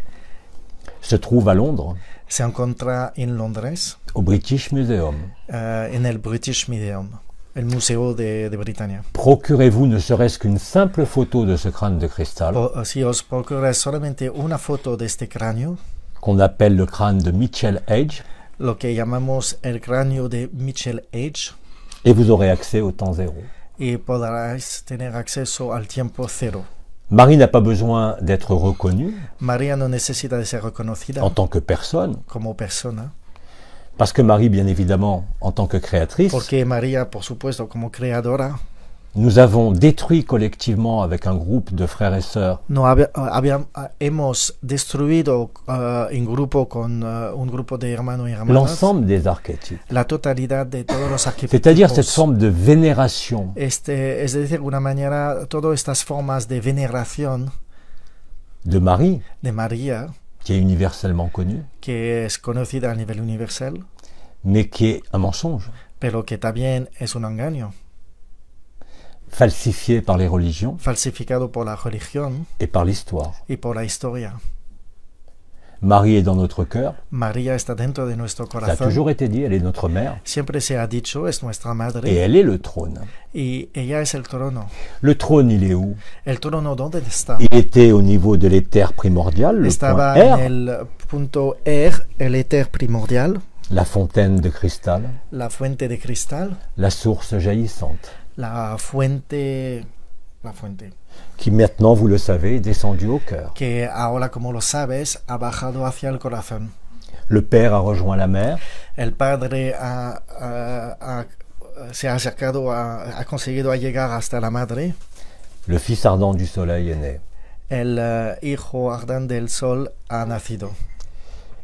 S1: se trouve à Londres,
S2: se encuentra en Londres,
S1: au British Museum.
S2: en el British Museum, el Museo de Britania.
S1: Procurez-vous ne serait-ce qu'une simple photo de ce crâne de cristal,
S2: Si os procuráis solamente una foto de este cráneo,
S1: qu'on appelle le crâne de Mitchell Edge,
S2: lo que llamamos el cráneo de Mitchell Edge,
S1: et vous aurez accès au temps zéro.
S2: y podrás tener acceso al tiempo cero.
S1: Marie n'a pas besoin d'être reconnue
S2: María no necesita de ser reconocida
S1: en tant que personne,
S2: como persona,
S1: parce que Marie, bien évidemment, en tant que créatrice,
S2: porque María, por supuesto, como creadora,
S1: nous avons détruit collectivement avec un groupe de frères et sœurs
S2: hemos destruido en grupo con un grupo de hermanos y hermanas
S1: l'ensemble des archétypes,
S2: la totalidad de todos los arquetipos.
S1: c'est-à-dire cette forme de vénération
S2: Es decir, de alguna manera, todas estas formas de veneración
S1: de Marie,
S2: de María,
S1: qui est universellement connue,
S2: que es conocida a nivel universal,
S1: mais qui est un mensonge,
S2: pero que también es un engaño,
S1: falsifié par les religions
S2: falsificado por la religión
S1: et par l'histoire.
S2: y por la historia.
S1: Marie est dans notre cœur,
S2: María está dentro de nuestro
S1: ça a
S2: corazón.
S1: toujours été dit, elle est notre mère,
S2: Siempre se ha dicho, es nuestra
S1: et
S2: madre,
S1: elle est le trône.
S2: y ella es el trono.
S1: Le trône, il est où?
S2: El trono, ¿dónde está?
S1: Il était au niveau de l'éther primordial, le
S2: Estaba
S1: point
S2: en
S1: R,
S2: el punto R, el éter primordial,
S1: la fontaine de cristal,
S2: la fuente de cristal,
S1: la source jaillissante,
S2: la fuente,
S1: qui maintenant, vous le savez, est descendue au cœur.
S2: que ahora, como lo sabes, ha bajado hacia el corazón.
S1: Le Père a rejoint la mère,
S2: El Padre se ha acercado, ha conseguido llegar hasta la Madre.
S1: le Fils ardent du soleil est né.
S2: El Hijo ardente del Sol ha nacido.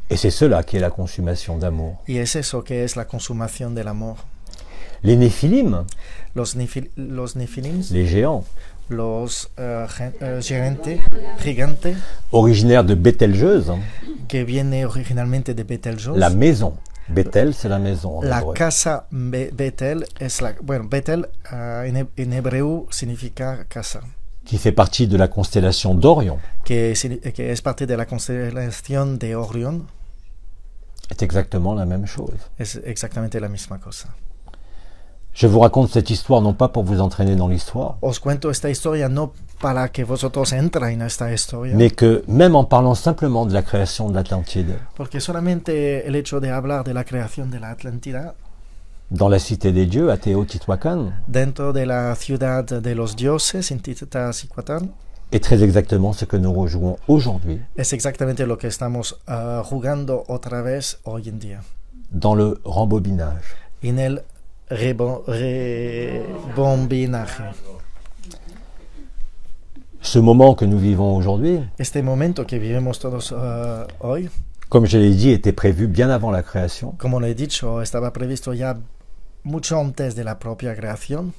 S1: Et c'est cela qui est la consommation d'amour.
S2: Y es eso que es la consumación del amor.
S1: Les Néphilim,
S2: Los Nefilim,
S1: les géants,
S2: los gigantes,
S1: originaires de Bételgeuse,
S2: que viene originalmente de Betelgeuse.
S1: la maison. Bethel, c'est la maison en
S2: La
S1: hébreu.
S2: casa Betel es la... Bueno, Betel en hebreo significa casa,
S1: Qui fait partie de la constellation d'Orion.
S2: que es parte de la constelación de Orión.
S1: C'est exactement la même chose.
S2: Es exactamente la misma cosa.
S1: Je vous raconte cette histoire non pas pour vous entraîner dans l'histoire,
S2: Os cuento esta historia no para que vosotros entren en esta historia,
S1: mais que même en parlant simplement de la création de l'Atlantide,
S2: porque solamente el hecho de hablar de la creación de la Atlántida
S1: dans la cité des dieux, à Teotihuacan,
S2: dentro de la ciudad de los dioses, en Titicacahuatl,
S1: est très exactement ce que nous rejouons aujourd'hui
S2: es exactamente lo que estamos jugando otra vez hoy en día.
S1: dans le rembobinage.
S2: En el rebombinaje.
S1: Ce moment que nous vivons aujourd'hui,
S2: Este momento que vivimos todos hoy,
S1: comme je l'ai dit, était prévu bien avant la création,
S2: como lo he dicho, estaba previsto ya mucho antes de la propia creación,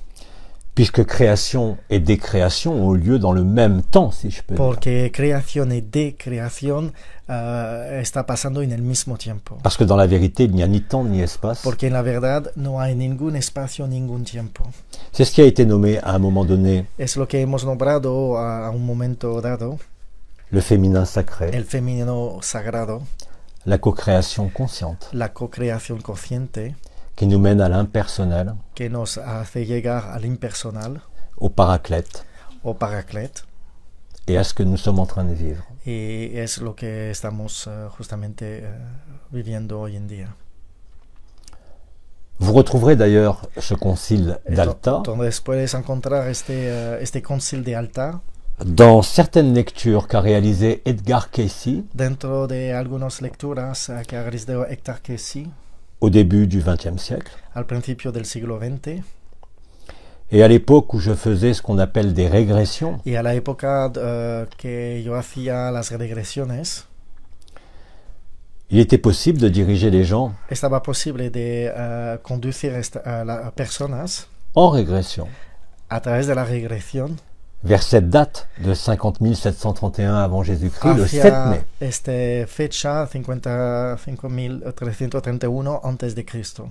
S1: puisque création et décréation ont lieu dans le même temps, si je peux dire.
S2: porque creación y decreación está pasando en el mismo tiempo.
S1: Parce que dans la vérité, il n'y a ni temps ni espace.
S2: Porque en la verdad no hay ningún espacio, ningún tiempo.
S1: C'est ce qui a été nommé à un moment donné
S2: Es lo que hemos nombrado a un momento dado,
S1: le féminin sacré,
S2: el femenino sagrado,
S1: la co-création consciente,
S2: la co-creación consciente,
S1: qui nous mène à l'impersonnel,
S2: que nos hace llegar al impersonal
S1: au paraclète,
S2: o paraclete,
S1: et à ce que nous sommes en train de vivre.
S2: y es lo que estamos justamente viviendo hoy en día.
S1: Vous retrouverez d'ailleurs ce concile d'Alta
S2: Entonces puedes encontrar este concile de Alta
S1: dans certaines lectures qu'a réalisé Edgar Cayce
S2: dentro de algunas lecturas que ha realizado Edgar Cayce
S1: au début du XXe siècle,
S2: al principio del siglo XX,
S1: et à l'époque où je faisais ce qu'on appelle des régressions,
S2: y a la época que yo hacía las regresiones,
S1: il était possible de diriger les gens
S2: estaba posible de conducir a las personas
S1: en régression
S2: a través de la regresión
S1: vers cette date de 50 731 avant Jésus-Christ, le 7
S2: hacia
S1: mai.
S2: fecha 55.331 antes de Cristo.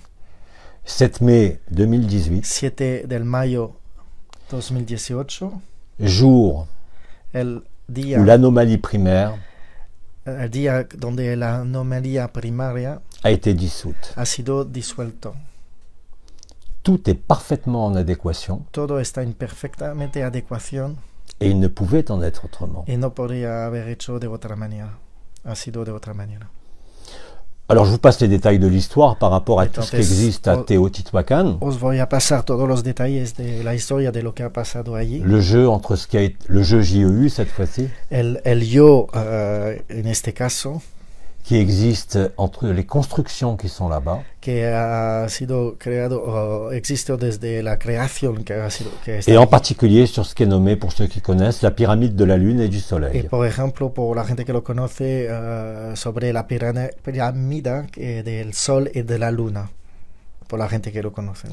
S1: 7 mai 2018,
S2: 7 de mayo 2018,
S1: jour
S2: el
S1: où
S2: día,
S1: l'anomalie primaire
S2: el día donde la anomalía primaria
S1: a été dissoute.
S2: ha sido disuelto.
S1: Tout est parfaitement en adéquation
S2: Todo está en perfectamente adecuación
S1: et il ne pouvait en être autrement.
S2: y no podría haber hecho de otra manera. Ha sido de otra manera.
S1: Alors je vous passe les détails de l'histoire par rapport à tout ce qui
S2: Entonces,
S1: existe à Teotihuacan.
S2: Os voy a pasar todos los detalles de la historia de lo que ha pasado allí.
S1: Le jeu entre ce qui a été le jeu JEU cette fois-ci,
S2: El yo, en este caso,
S1: qui existe entre les constructions qui sont là-bas
S2: que ha sido creado, existe desde la creación que ha sido, que está
S1: et en
S2: aquí.
S1: particulier sur ce qui est nommé, pour ceux qui connaissent, la pyramide de la Lune et du
S2: Y
S1: Soleil.
S2: por ejemplo, por la gente que lo conoce, sobre la pirámide del Sol y de la Luna, por la gente que lo conoce.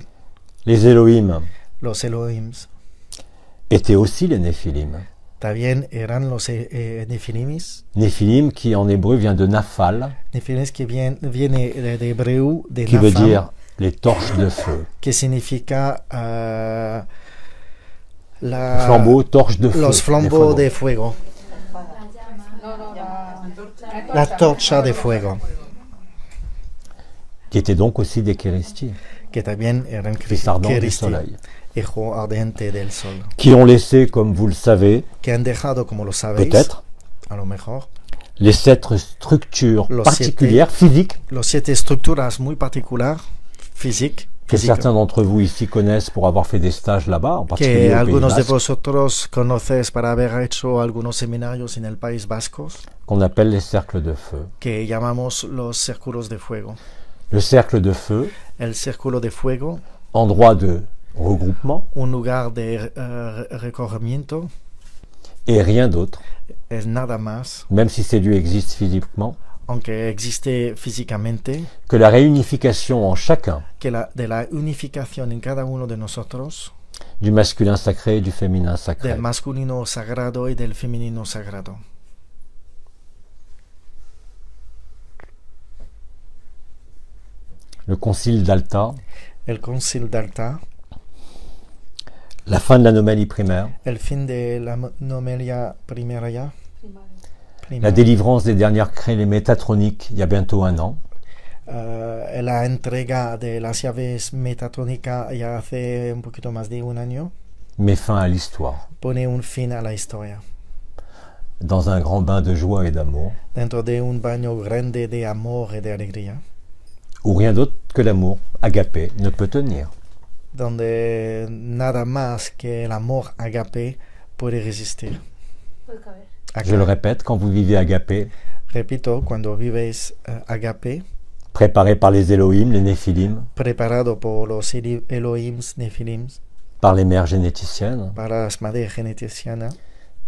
S1: Les Elohim
S2: Los Elohims
S1: étaient aussi les Néphilim.
S2: también eran los Nefilimis.
S1: Néphilim qui en hébreu vient de Naphal,
S2: Nefilimis que viene de hebreu, de
S1: qui veut
S2: Naphal,
S1: dire les torches de feu.
S2: que significa
S1: Flambeau, torches de feu.
S2: los
S1: les
S2: flambeaux de fuego. La torcha de fuego,
S1: Qui étaient donc aussi des Kéristis,
S2: que también eran
S1: fils ardents du
S2: Cristi,
S1: Soleil.
S2: hijo ardiente del sol,
S1: Qui ont laissé, comme vous le savez,
S2: que han dejado, como lo sabéis,
S1: peut-être,
S2: a lo mejor,
S1: les 7 structures
S2: Los
S1: particulières, physiques,
S2: los 7 estructuras muy particular, física,
S1: que certains d'entre vous ici connaissent pour avoir fait des stages là-bas, en particulier
S2: que
S1: au Pays
S2: algunos de
S1: Basque,
S2: vosotros conoces para haber hecho algunos seminarios en el País Vasco,
S1: qu'on appelle les cercles de feu.
S2: que llamamos los círculos de fuego.
S1: Le cercle de feu,
S2: El círculo de fuego,
S1: endroit de regroupement,
S2: un lugar de recogimiento,
S1: et rien d'autre,
S2: es nada más,
S1: même si ces lieux existent physiquement,
S2: aunque existe físicamente,
S1: que la réunification en chacun
S2: que de la unificación en cada uno de nosotros,
S1: du masculin sacré et du féminin sacré.
S2: del masculino sagrado y del femenino sagrado.
S1: Le concile d'Alta,
S2: El concilio d'Alta,
S1: la fin de l'anomalie primaire,
S2: el fin de la anomalía primaria,
S1: la délivrance des dernières clés métatroniques il y a bientôt 1 an,
S2: la entrega de las llaves metatrónicas ya hace un poquito más de un año,
S1: met fin à l'histoire,
S2: pone un fin a la historia,
S1: dans un grand bain de joie et d'amour,
S2: dentro de un baño grande de amor y de alegría,
S1: où rien d'autre que l'amour, agapé, ne peut tenir.
S2: donde nada más que el amor agape puede resistir.
S1: Je le répète, quand vous vivez agapé,
S2: Repito, cuando vives agape,
S1: préparé par les Elohim, les Néphilim,
S2: preparado por los Elohims, Nephilims,
S1: par les mères généticiennes,
S2: para las madres geneticianas,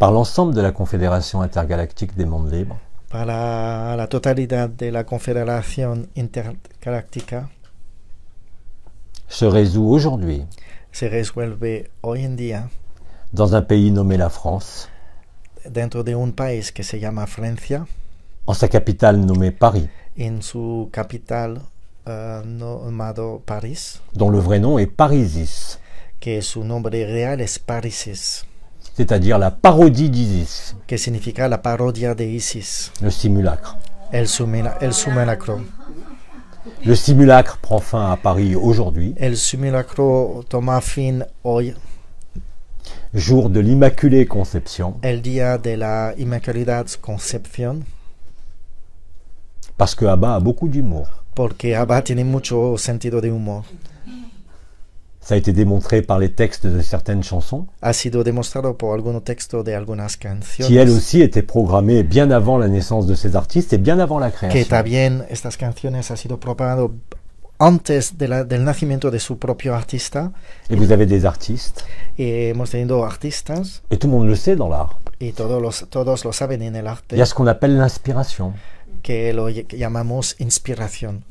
S1: par l'ensemble de la Confédération intergalactique des mondes libres,
S2: para la totalidad de la Confederación Intergaláctica,
S1: se résout aujourd'hui,
S2: se resuelve hoy en día
S1: dans un pays nommé la France,
S2: dentro de un país que se llama Francia,
S1: en sa capitale nommée Paris,
S2: en su capital llamado París,
S1: dont le vrai nom est Parisis,
S2: que su nombre real es Parisis,
S1: c'est-à-dire la parodie d'Isis,
S2: que significa la parodia de Isis,
S1: le simulacre.
S2: el simulacro.
S1: Le simulacre prend fin à Paris aujourd'hui,
S2: El simulacro toma fin hoy,
S1: jour de l'Immaculée Conception,
S2: el día de la Inmaculada Concepción,
S1: parce que Abba a beaucoup d'humour.
S2: porque Abba tiene mucho sentido de humor.
S1: Ça a été démontré par les textes de certaines chansons,
S2: Ha sido demostrado por algunos textos de algunas
S1: qui elles
S2: canciones,
S1: aussi étaient programmées bien avant la naissance de ces artistes et bien avant la
S2: que
S1: création.
S2: también estas canciones ha sido propagado antes del nacimiento de su propio artista.
S1: Et vous avez des artistes,
S2: Y hemos tenido artistas,
S1: et tout le monde le sait dans l'art.
S2: y todos lo saben en el arte,
S1: Il y a ce qu'on appelle l'inspiration.
S2: que lo llamamos inspiración.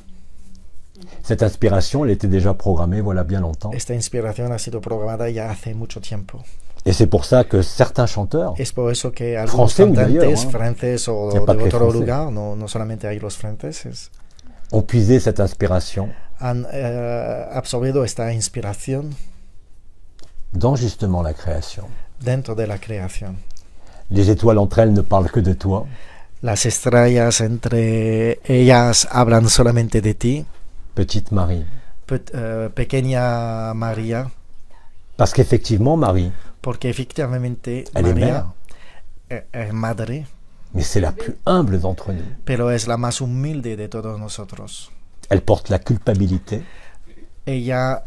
S1: Cette inspiration, elle était déjà programmée voilà bien longtemps.
S2: Esta inspiración ha sido programada ya hace mucho tiempo.
S1: Et c'est pour ça que certains chanteurs,
S2: Es por eso que algunos
S1: Français ou d'ailleurs,
S2: cantantes
S1: hein.
S2: franceses
S1: Y a
S2: o
S1: pas
S2: de
S1: que
S2: otro
S1: français.
S2: lugar, no solamente hay los franceses,
S1: ont puisé cette inspiration
S2: han absorbido esta inspiración
S1: dans justement la création.
S2: dentro de la creación.
S1: Les étoiles entre elles ne parlent que de toi.
S2: Las estrellas entre ellas hablan solamente de ti,
S1: Petite Marie.
S2: Pequeña María,
S1: Parce qu'effectivement, Marie,
S2: porque efectivamente
S1: elle est
S2: María
S1: mère,
S2: es madre,
S1: mais c'est la plus humble d'entre nous.
S2: pero es la más humilde de todos nosotros.
S1: Elle porte la culpabilité
S2: Ella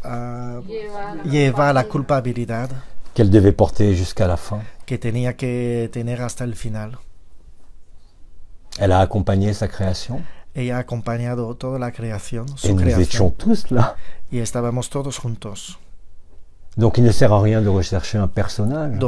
S2: lleva la culpabilidad
S1: qu'elle devait porter jusqu'à la fin.
S2: que tenía que tener hasta el final.
S1: Elle a accompagné sa création
S2: Ella ha acompañado toda la creación,
S1: et
S2: su
S1: nous étions
S2: creación,
S1: tous là.
S2: y estábamos todos juntos.
S1: Donc il ne sert à rien de rechercher un personnage,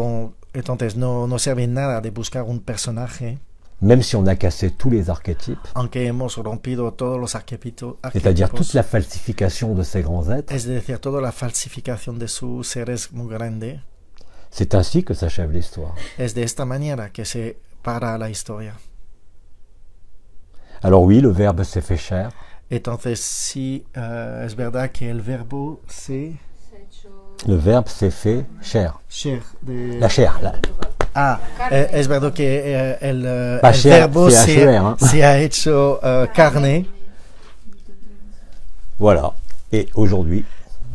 S2: Entonces no sirve nada de buscar un personaje,
S1: même si on a cassé tous les archétypes,
S2: aunque hemos rompido todos los arquetipos,
S1: c'est-à-dire toute la falsification de ces grands êtres.
S2: es decir, toda la falsificación de sus seres muy grande.
S1: C'est ainsi que s'achève l'histoire.
S2: Es de esta manera que se para la historia.
S1: Alors oui, le Verbe s'est fait chair,
S2: Entonces sí, es verdad que el verbo se...
S1: le Verbe s'est fait chair. La chair,
S2: Es verdad que el
S1: chair,
S2: verbo
S1: c'est HER, hein.
S2: se ha hecho carne,
S1: Voilà. Et aujourd'hui,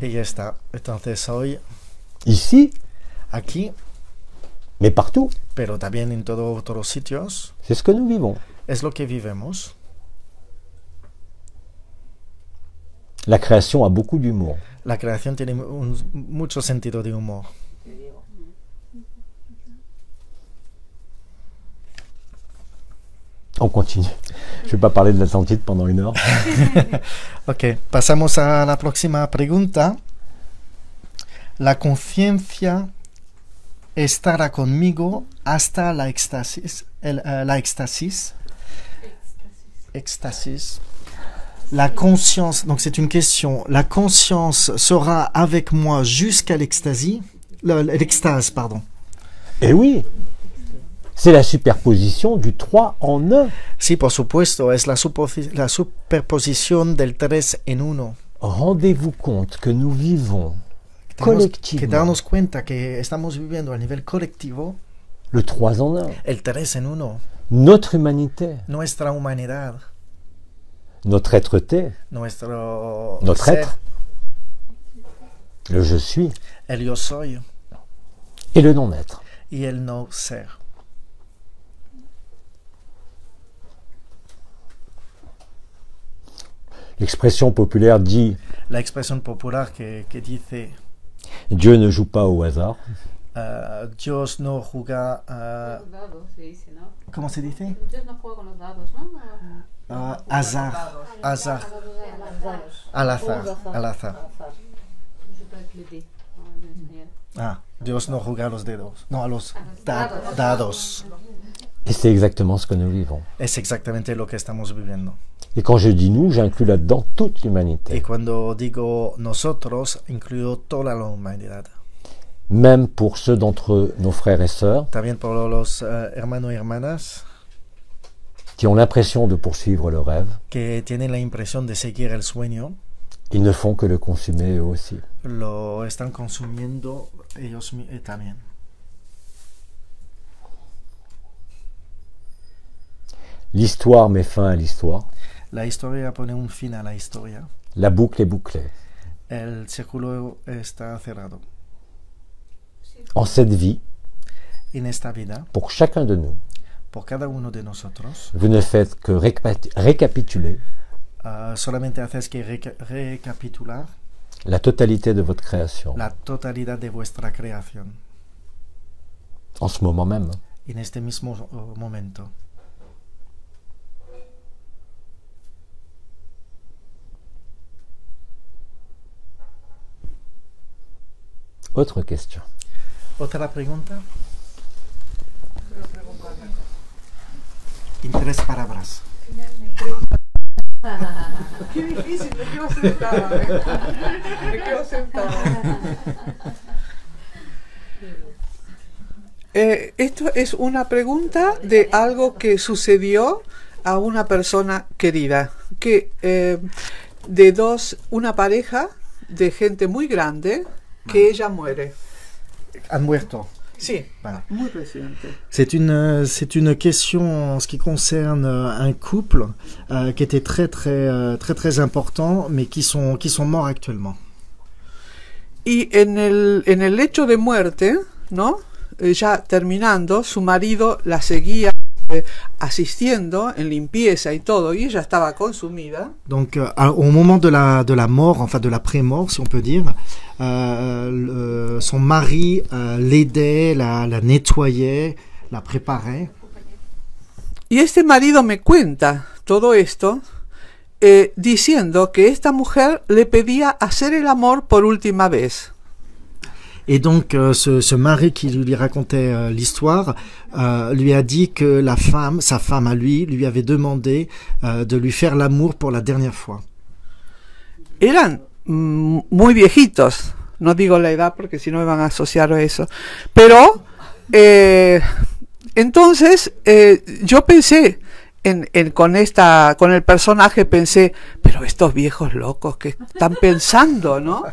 S2: y ya está. Entonces hoy,
S1: ici,
S2: aquí,
S1: mais partout,
S2: pero también en todos otros sitios,
S1: c'est ce que nous vivons.
S2: es lo que vivimos.
S1: La création a beaucoup d'humour.
S2: La creación tiene mucho sentido de humor.
S1: On continue. Je ne vais pas parler de l'Atlantide pendant 1 heure.
S2: Ok, pasamos a la próxima pregunta. La conciencia estará conmigo hasta la éxtasis. Éxtasis. La conscience, donc c'est une question. La conscience sera avec moi jusqu'à l'extase, pardon.
S1: Eh oui, c'est la superposition du 3 en 1.
S2: Sí, por supuesto, es la superposición del 3 en 1.
S1: Rendez-vous compte que nous vivons
S2: Que
S1: collectivement
S2: darnos cuenta que estamos viviendo a nivel colectivo
S1: le 3 en 1.
S2: el 3 en 1.
S1: Notre humanité,
S2: Nuestra humanidad,
S1: notre être-té,
S2: nuestro
S1: notre
S2: ser,
S1: être, le je suis
S2: el yo soy
S1: et le non-être.
S2: y el no ser.
S1: L'expression populaire dit
S2: La expresión popular que dice
S1: Dieu ne joue pas au hasard.
S2: Dios no juega
S4: Los dados se dice, ¿no?
S2: ¿cómo se dice?
S4: Dios no juega con los dados, ¿no?
S2: Azar, al azar. Dios no juega a los dedos, no, a los dados.
S1: Et c'est exactement ce que nous vivons.
S2: Es exactamente lo que estamos viviendo.
S1: Et quand je dis nous, j'inclus là-dedans toute
S2: Y
S1: l'humanité.
S2: cuando digo nosotros, incluyo toda la humanidad.
S1: Même pour ceux d'entre nos frères et sœurs
S2: También por los hermanos y hermanas
S1: qui ont l'impression de poursuivre le rêve,
S2: que tienen la impresión de seguir el sueño,
S1: ils ne font que le consumer eux aussi.
S2: lo están consumiendo ellos también.
S1: L'histoire met fin à l'histoire.
S2: La historia pone un fin a la historia.
S1: La boucle est bouclée.
S2: El círculo está cerrado.
S1: En cette vie,
S2: En esta vida,
S1: pour chacun de nous,
S2: por cada uno de nosotros,
S1: vous ne faites que récapituler
S2: solamente haces que recapitular
S1: la totalité de votre création
S2: la totalidad de vuestra creación
S1: en ce moment même.
S2: en este mismo momento.
S1: Autre question.
S2: Otra pregunta. En 3 palabras.
S5: Qué difícil, me quedo sentada. Me quedo sentada. Esto es una pregunta de algo que sucedió a una persona querida. Que de una pareja de gente muy grande que ella muere.
S2: Han muerto.
S5: Sí,
S2: Voilà.
S5: muy reciente.
S2: C'est une question en ce qui concerne un couple qui était très important, mais qui sont morts actuellement.
S5: Y en el lecho de muerte, ¿no? Ya terminando, su marido la seguía asistiendo en limpieza y todo, y ella estaba consumida.
S2: Donc, au moment de la mort, enfin de la pré-mort, si on peut dire, son mari l'aidait, la nettoyait, la préparait.
S5: Y este marido me cuenta todo esto diciendo que esta mujer le pedía hacer el amor por última vez.
S2: Et donc, ce mari qui lui racontait l'histoire lui a dit que sa femme à lui avait demandé de lui faire l'amour pour la dernière fois.
S5: Eran muy viejitos, no digo la edad porque si no me van a asociar a eso, pero entonces yo pensé con el personaje, pensé, pero estos viejos locos que están pensando, ¿no?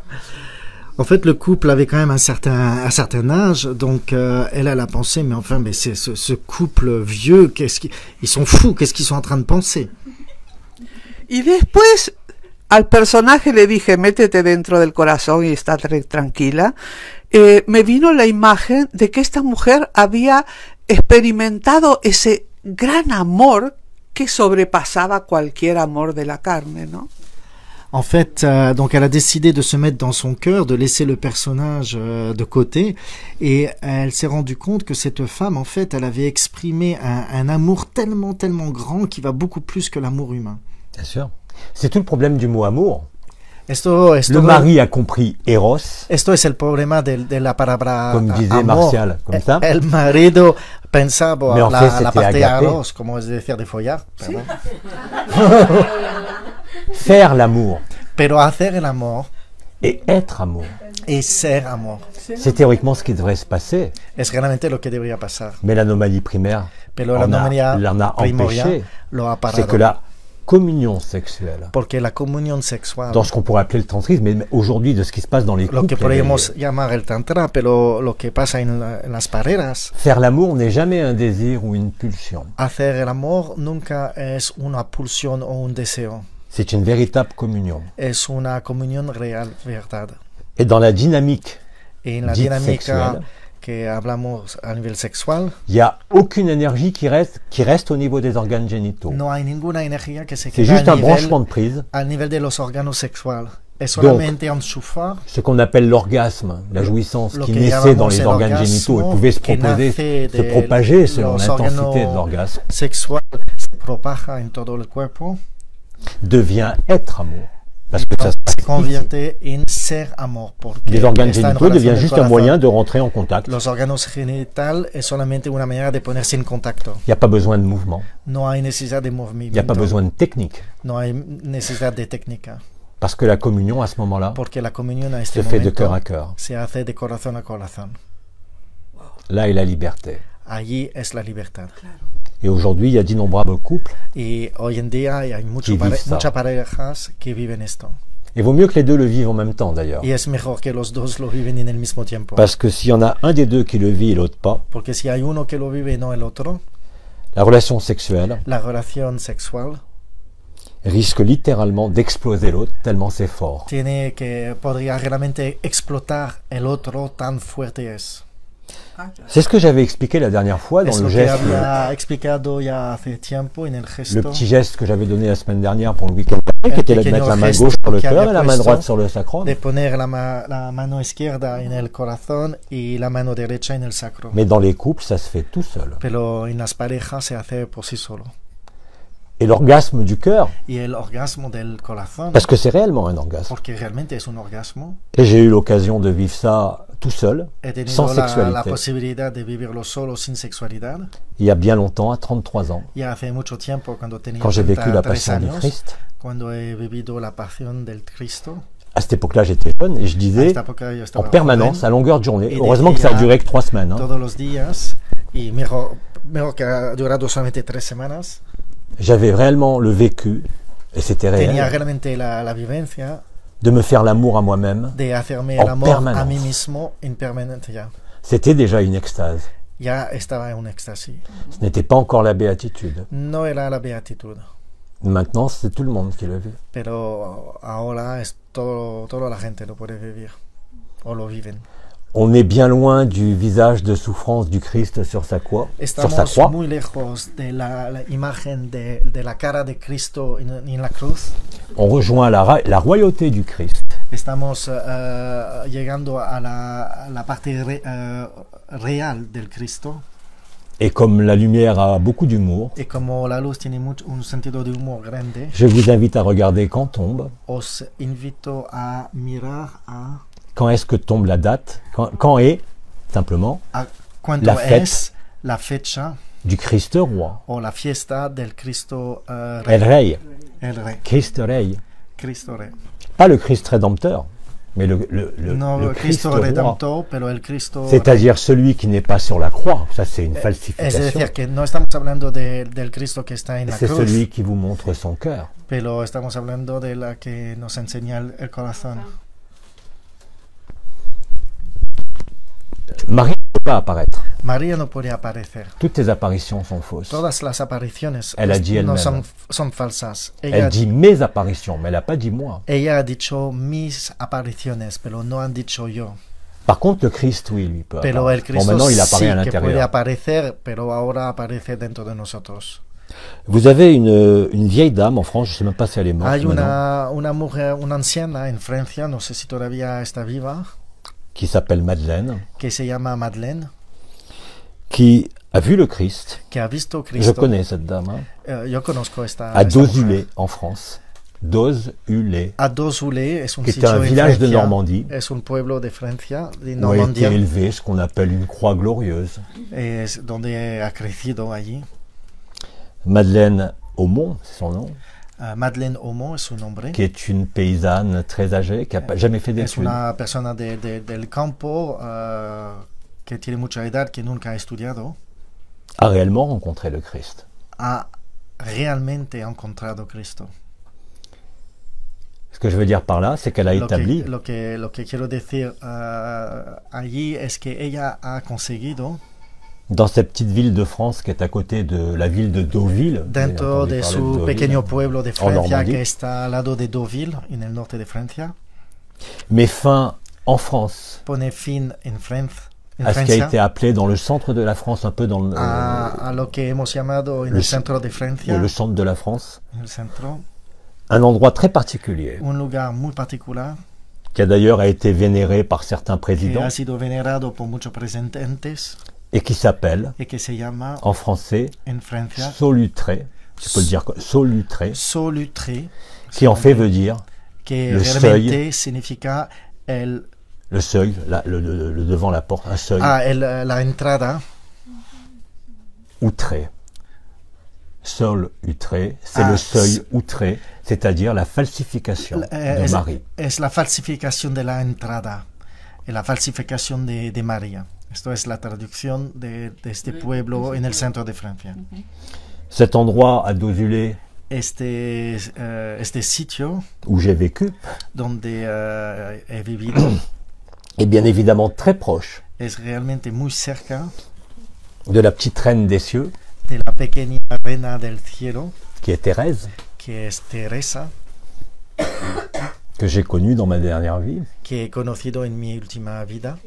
S2: En fait, le couple avait quand même un certain âge, donc elle a pensé, mais enfin, mais c'est ce couple vieux, ils sont fous, qu'est-ce qu'ils sont en train de penser?
S5: Y después al personaje le dije, métete dentro del corazón y está tranquila. Me vino la imagen de que esta mujer había experimentado ese gran amor que sobrepasaba cualquier amor de la carne, ¿no?
S2: En fait, donc elle a décidé de se mettre dans son cœur, de laisser le personnage de côté, et elle s'est rendue compte que cette femme, en fait, elle avait exprimé un amour tellement grand qui va beaucoup plus que l'amour humain.
S1: Bien sûr. C'est tout le problème du mot amour.
S2: Esto
S1: le mari a compris Eros.
S2: Esto es el problema de la palabra
S1: comme disait
S2: amor.
S1: Martial, comme ça.
S2: El marido pensaba
S1: en fait,
S2: la parte
S1: agapé.
S2: Eros, como es decir de follar.
S1: Sí. Faire l'amour.
S2: Pero hacer el amor.
S1: Et être amour.
S2: Et ser amor.
S1: C'est théoriquement ce qui devrait se passer.
S2: Es realmente lo que debería pasar.
S1: Mais l'anomalie primaire
S2: Pero la anomalía
S1: l'en a empêché. C'est que la communion sexuelle.
S2: Porque la comunión sexual.
S1: Dans ce qu'on pourrait appeler le tantrisme, mais aujourd'hui de ce qui se passe dans les couples.
S2: Lo que podríamos llamar el tantra, pero lo que pasa en las parejas.
S1: Faire l'amour n'est jamais un désir ou une pulsion.
S2: Hacer el amor nunca es una pulsión o un deseo.
S1: C'est une véritable communion.
S2: Es una comunión real, verdad.
S1: Et dans la dynamique
S2: dinámica
S1: sexuelle,
S2: que hablamos a nivel sexual,
S1: il n'y a aucune énergie qui reste au niveau des organes génitaux.
S2: No hay ninguna energía que se
S1: C'est juste un branchement de prise.
S2: Al nivel de los órganos sexuales. Es solamente un enchufar.
S1: Ce qu'on appelle l'orgasme, la jouissance qui naissait dans les organes génitaux et pouvait se propager selon l'intensité de l'orgasme,
S2: sexual se propaga en todo el cuerpo,
S1: devient être amour. Parce que ça
S2: se convierte en ser amor.
S1: Les organes génitaux deviennent juste un moyen de rentrer en contact.
S2: Los órganos genitales es solamente una manera de ponerse en contacto.
S1: Il n'y a pas besoin de mouvement.
S2: No hay necesidad de movimiento.
S1: Il n'y a pas besoin de technique.
S2: No hay necesidad de técnica.
S1: Parce que la communion à ce moment-là
S2: se
S1: fait de cœur à cœur.
S2: Se hace de corazón a corazón.
S1: Là est la liberté.
S2: Allí es la libertad.
S1: Et aujourd'hui, il y a d'innombrables couples
S2: y hoy en día hay muchas parejas que viven esto.
S1: Et vaut mieux que les deux le vivent en même temps d'ailleurs.
S2: Y es mejor que los dos lo viven en el mismo tiempo.
S1: Parce que s'il y en a un des deux qui le vit et l'autre pas,
S2: porque si hay uno que lo vive y no el otro,
S1: la relation sexuelle
S2: risque
S1: littéralement d'exploser l'autre tellement c'est fort.
S2: Podría realmente explotar el otro tan fuerte es.
S1: C'est ce que j'avais expliqué la dernière fois dans le geste. Le petit geste que j'avais donné la semaine dernière pour le week-end dernier, qui était de mettre la main gauche sur le cœur et la main droite sur le sacrum.
S2: De poner la mano izquierda en el corazón y la mano derecha en el sacro.
S1: Mais dans les couples, ça se fait tout seul.
S2: Pero en las parejas se hace por sí solo.
S1: Et l'orgasme du cœur,
S2: y el orgasmo del corazón,
S1: parce que c'est réellement un orgasme.
S2: Porque realmente es un orgasmo.
S1: Et j'ai eu l'occasion de vivre ça tout seul, sans sexualité.
S2: La posibilidad de vivirlo solo sin sexualidad.
S1: Il y a bien longtemps, à 33 ans, quand j'ai vécu la passion du Christ. À cette époque-là, j'étais jeune et je disais en permanence, à longueur de journée, heureusement que ça a duré que 3 semaines. J'avais réellement le vécu Et c'était
S2: tenía
S1: réel.
S2: realmente la vivencia
S1: De me faire l'amour à moi-même.
S2: de hacerme
S1: En
S2: el amor a
S1: permanence.
S2: mí mismo en permanencia.
S1: C'était déjà une extase.
S2: Ya estaba en un éxtasis.
S1: Ce n'était pas encore la béatitude.
S2: No era la beatitud,
S1: Maintenant, c'est tout le monde qui le vit.
S2: pero ahora es toda la gente lo puede vivir o lo viven.
S1: On est bien loin du visage de souffrance du Christ sur sa croix.
S2: Estamos muy lejos de la imagen de la cara de Cristo en la cruz.
S1: On rejoint la royauté du Christ.
S2: Estamos llegando a la parte real del Cristo.
S1: Et comme la lumière a beaucoup d'humour,
S2: Y como la luz tiene un sentido de humor grande,
S1: je vous invite à regarder quand tombe.
S2: os invito a mirar
S1: Quand est-ce que tombe la date? Quand est, simplement,
S2: a cuándo
S1: La fête.
S2: es la fecha
S1: du Christ roi.
S2: o la fiesta del Cristo
S1: El Rey.
S2: el Rey,
S1: Christ Rey.
S2: Cristo Rey.
S1: Pas le Christ rédempteur, mais le
S2: No
S1: le
S2: el
S1: Christ
S2: Cristo
S1: roi.
S2: Redentor, pero el Cristo Rey.
S1: C'est-à-dire celui qui n'est pas sur la croix. Ça, c'est une
S2: Es
S1: falsification.
S2: decir, que no estamos hablando del Cristo que está en la
S1: C'est
S2: cruz,
S1: celui qui vous montre son cœur.
S2: pero estamos hablando de la que nos enseña el corazón.
S1: Marie ne peut pas apparaître.
S2: María no puede aparecer.
S1: Toutes tes apparitions sont fausses.
S2: Todas las apariciones
S1: Elle a dit
S2: no
S1: elle-même.
S2: son falsas.
S1: Elle dit mes apparitions, mais elle n'a pas dit moi.
S2: Ella ha dicho mis apariciones, pero no han dicho yo.
S1: Par contre, le Christ, oui, lui peut
S2: Pero el
S1: apparaître.
S2: Cristo
S1: Bon, maintenant, il
S2: sí
S1: apparaît à
S2: que puede
S1: l'intérieur.
S2: aparecer, pero ahora aparece dentro de nosotros.
S1: Vous avez une vieille dame en France, je ne sais même pas si elle est morte
S2: Hay
S1: maintenant,
S2: una mujer, una anciana en Francia, no sé si todavía está viva,
S1: qui s'appelle Madeleine,
S2: que se llama Madeleine,
S1: qui a vu le Christ.
S2: que ha visto
S1: Je
S2: Cristo.
S1: connais cette dame,
S2: Yo conozco esta
S1: à
S2: esta mujer.
S1: Dozulé, en France. Dozulé,
S2: A Dozulé es un
S1: qui était
S2: sitio
S1: un
S2: en
S1: village de
S2: Francia,
S1: Normandie,
S2: es un pueblo de Francia, de
S1: où a été
S2: Normandía,
S1: élevé ce qu'on appelle une croix glorieuse.
S2: es donde ha crecido allí.
S1: Madeleine Aumont, c'est son nom,
S2: Madeleine Aumont es su nombre.
S1: qui est une paysanne très âgée, qui n'a jamais fait
S2: Es
S1: d'études.
S2: una persona del campo que tiene mucha edad, que nunca ha estudiado,
S1: A réellement rencontré le Christ.
S2: ha realmente encontrado Cristo.
S1: Ce que je veux dire par là, c'est qu'elle a établi
S2: Lo que quiero decir allí es que ella ha conseguido,
S1: dans cette petite ville de France qui est à côté de la ville de Deauville, vous avez
S2: dentro
S1: entendu
S2: de
S1: parler
S2: su
S1: Deauville,
S2: pequeño pueblo de
S1: en
S2: Francia,
S1: Normandie,
S2: que está al lado de Deauville, en el norte de Francia,
S1: met fin en France
S2: pone fin en Francia,
S1: à ce qui a été appelé dans le centre de la France, un peu dans
S2: a lo que hemos llamado en
S1: le
S2: el centro de Francia,
S1: le centre de la France,
S2: en el centro,
S1: un endroit très particulier,
S2: un lugar muy particular,
S1: qui a d'ailleurs été vénéré par certains
S2: que
S1: présidents
S2: ha sido venerado por muchos presidentes
S1: et qui s'appelle,
S2: y que se llama
S1: en français,
S2: en Francia
S1: Solutré, tu peux le dire, Solutré,
S2: Solutré,
S1: qui en fait veut dire
S2: que
S1: le
S2: realmente significa
S1: le seuil, le devant la porte, un seuil
S2: la entrada.
S1: outré. Sol outré, c'est le seuil outré, c'est-à-dire la falsification de Marie.
S2: Es la falsificación de la entrada, la falsificación de María. Esto es la traducción de este pueblo en el centro de Francia.
S1: Cet endroit à Dozulé
S2: Este sitio
S1: où j'ai vécu
S2: donde he vivido
S1: est bien évidemment très proche
S2: es realmente muy cerca
S1: de la petite reine des cieux,
S2: de la pequeña reina del cielo,
S1: qui est Thérèse,
S2: que es Teresa,
S1: que j'ai connue dans ma dernière vie.
S2: que he conocido en mi última vida.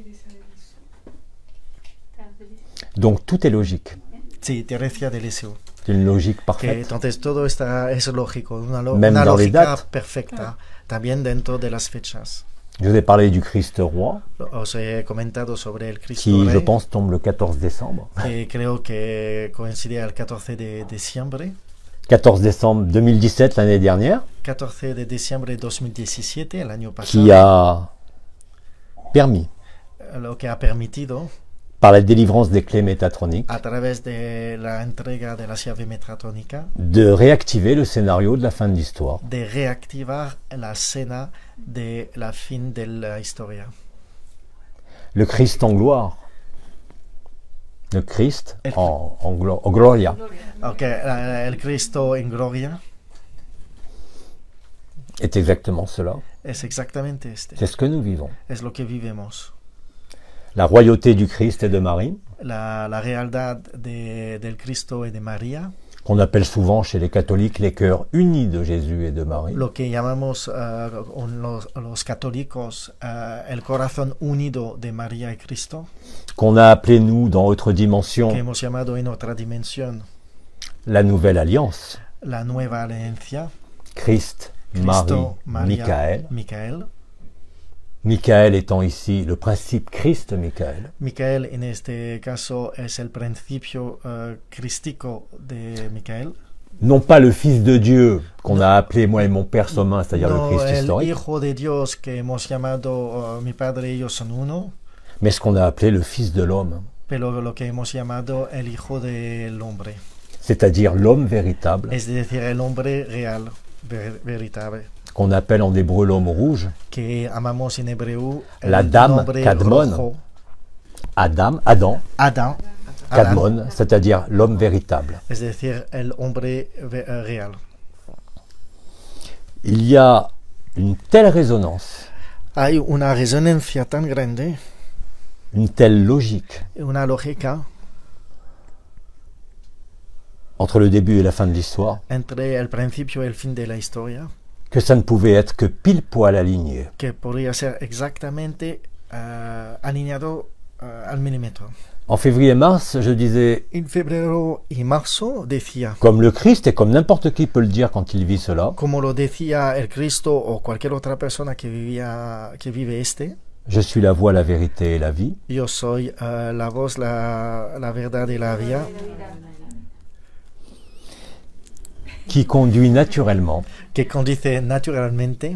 S1: Donc tout est logique.
S2: Sí, Teresia de Lisieux.
S1: C'est une logique
S2: Que
S1: parfaite.
S2: entonces todo es lógico, una
S1: Même dans les
S2: lógica
S1: dates.
S2: perfecta, también dentro de las fechas.
S1: Je vous ai parlé du Christ roi,
S2: Os he comentado sobre el Cristo
S1: qui, je
S2: Rey,
S1: pense, tombe le 14 décembre.
S2: que creo que coincide al 14 de diciembre.
S1: 14 décembre 2017, l'année dernière,
S2: 14 de diciembre de 2017, el año pasado,
S1: qui a permis,
S2: lo que ha permitido,
S1: par la délivrance des clés métatroniques,
S2: a través de la entrega de la llave metratrónica,
S1: de réactiver le scénario de la fin de l'histoire.
S2: de reactivar la escena de la fin de la historia.
S1: Le Christ en gloire. Le Christ en gloria.
S2: Okay, el Cristo en gloria
S1: est exactement cela.
S2: es exactamente este.
S1: C'est ce que nous vivons.
S2: Es lo que vivimos.
S1: La royauté du Christ et de Marie,
S2: La realidad del Cristo y de María,
S1: qu'on appelle souvent chez les catholiques les cœurs unis de Jésus et de Marie,
S2: lo que llamamos los católicos el corazón unido de María y Cristo,
S1: qu'on a appelé nous dans notre dimension
S2: que hemos llamado en otra dimensión
S1: la nouvelle alliance,
S2: la nueva alianza,
S1: Christ,
S2: Cristo,
S1: Marie,
S2: María,
S1: Michael.
S2: Michael.
S1: Michael étant ici le principe Christ-Michael.
S2: Michael en este caso es el principio crístico de Michael.
S1: Non pas le Fils de Dieu qu'on a appelé moi et mon Père sommes un, c'est-à-dire le Christ
S2: el
S1: historique,
S2: Hijo de Dios que hemos llamado mi Padre y ellos son uno,
S1: mais ce qu'on a appelé le Fils de l'homme,
S2: pero lo que hemos llamado el Hijo del Hombre,
S1: c'est-à-dire l'homme véritable,
S2: es decir, el hombre real, veritable,
S1: qu'on appelle en hébreu l'homme rouge,
S2: que amamos en hebreo
S1: la
S2: el
S1: dame
S2: hombre
S1: Kadmon,
S2: rojo,
S1: Adam,
S2: Adán,
S1: Kadmon, c'est-à-dire l'homme véritable.
S2: es decir, el hombre real.
S1: Il y a une telle résonance,
S2: Hay una resonancia tan grande,
S1: une telle logique
S2: una lógica
S1: entre le début et la fin de l'histoire,
S2: entre el principio y el fin de la historia,
S1: que ça ne pouvait être que pile poil aligné.
S2: que podría ser exactamente alineado al milímetro.
S1: En février-mars, je disais,
S2: En febrero y marzo decía,
S1: comme le Christ et comme n'importe qui peut le dire quand il vit cela,
S2: como lo decía el Cristo o cualquier otra persona que vive este,
S1: je suis la voie, la vérité et la vie.
S2: yo soy la voz, la verdad y la vida,
S1: Qui conduit naturellement
S2: que conduce naturalmente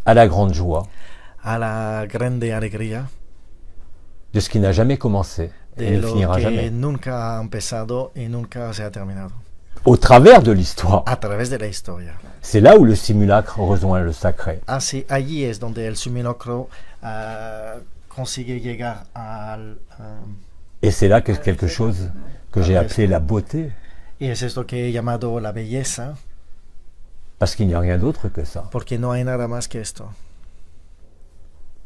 S1: à la grande joie
S2: a la grande alegría
S1: de ce qui n'a jamais commencé et
S2: de
S1: ne
S2: lo
S1: finira
S2: que
S1: jamais.
S2: nunca ha empezado y nunca se ha terminado,
S1: Au travers de l'histoire,
S2: a través de la historia.
S1: c'est là où le simulacre rejoint le sacré.
S2: Así, allí es donde el simulacro consigue llegar
S1: Et c'est là que quelque chose que j'ai appelé la beauté,
S2: y es esto que he llamado la belleza,
S1: parce qu'il n'y a rien d'autre que ça.
S2: porque no hay nada más que esto.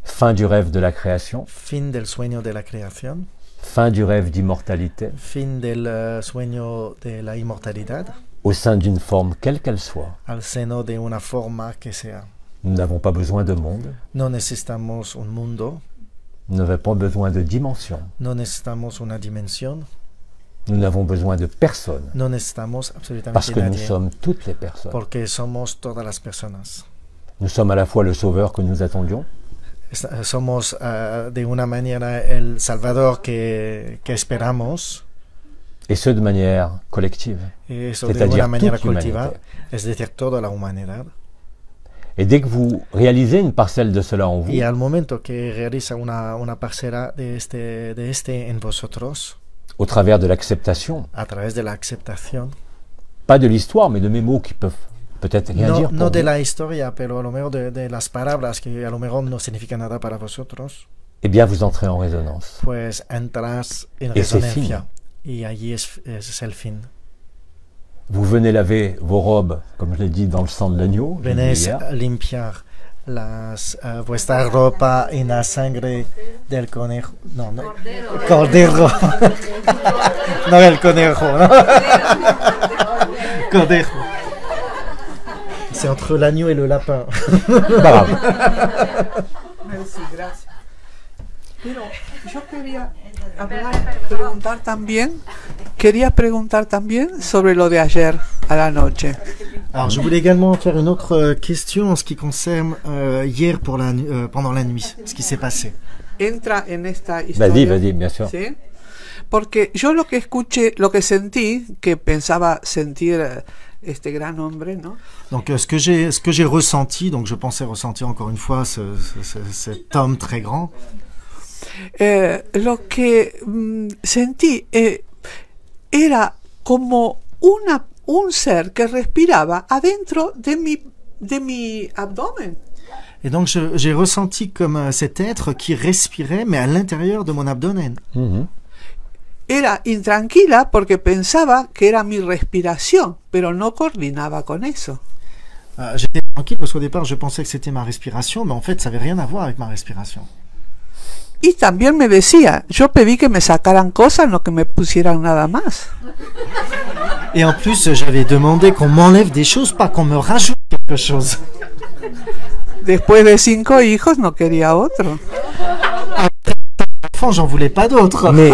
S1: Fin du rêve de la création,
S2: Fin del sueño de la creación,
S1: fin du rêve d'immortalité,
S2: fin del sueño de la inmortalidad,
S1: au sein d'une forme quelle qu'elle soit.
S2: al seno de una forma que sea.
S1: Nous n'avons pas besoin de monde,
S2: No necesitamos un mundo,
S1: nous n'avons pas besoin de dimension,
S2: no necesitamos una dimensión,
S1: nous n'avons besoin de personne,
S2: no necesitamos
S1: parce
S2: absolutamente
S1: que nous
S2: nadie,
S1: sommes toutes les personnes.
S2: porque somos todas las personas.
S1: Nous sommes à la fois le sauveur que nous attendions,
S2: Somos de una manera el Salvador que esperamos,
S1: et ce de manière collective.
S2: y eso de
S1: C'est-à-dire
S2: una manera
S1: toute
S2: cultivada,
S1: l'humanité.
S2: es decir, toda la humanidad.
S1: Et dès que vous réalisez une parcelle de cela en vous,
S2: Y al momento que realiza una parcela de este en vosotros,
S1: au travers de l'acceptation,
S2: a través de la aceptación,
S1: pas de l'histoire, mais de mes mots qui peuvent peut-être rien dire pour
S2: no de
S1: vous,
S2: la historia, pero a lo mejor de las palabras que a lo mejor no significan nada para vosotros,
S1: eh bien vous entrez en résonance.
S2: pues entras en
S1: Et c'est
S2: resonancia. Y allí es el fin.
S1: Vous venez laver vos robes, comme je l'ai dit, dans le sang de l'agneau, j'ai dit
S2: Venez
S1: hier,
S2: a limpiar vuestra ropa en la sangre del conejo. No, cordero. No el conejo, ¿no? Conejo. C'est entre l'agneau et le lapin.
S1: Pas grave.
S5: Merci, gracias. Pero yo quería preguntar también sobre lo de ayer a la noche.
S2: Alors, je voulais également faire une autre question en ce qui concerne hier pendant la nuit, ce qui s'est passé.
S5: Entra en esta historia.
S1: Vas-y, bien sûr.
S5: ¿Sí? Porque yo lo que escuché, lo que sentí, que pensaba sentir este gran hombre, ¿no?
S2: Donc, ce que j'ai ressenti, donc je pensais ressentir encore une fois cet homme très grand.
S5: Lo que sentí era como un ser que respiraba adentro de mi abdomen.
S2: Et donc j'ai ressenti comme cet être qui respirait, mais à l'intérieur de mon abdomen.
S1: Mhm.
S5: Era intranquila porque pensaba que era mi respiración, pero no coordinaba con eso.
S2: J'étais tranquille parce qu'au départ, je pensais que c'était ma respiration, mais en fait, ça n'avait rien à voir avec ma respiration.
S5: Y también me decía, yo pedí que me sacaran cosas, no que me pusieran nada más.
S2: Et en plus, j'avais demandé qu'on m'enlève des choses, pas qu'on me rajoute quelque chose.
S5: Después de 5 hijos no quería otro.
S2: Enfant, j'en voulais pas d'autres.
S1: Mais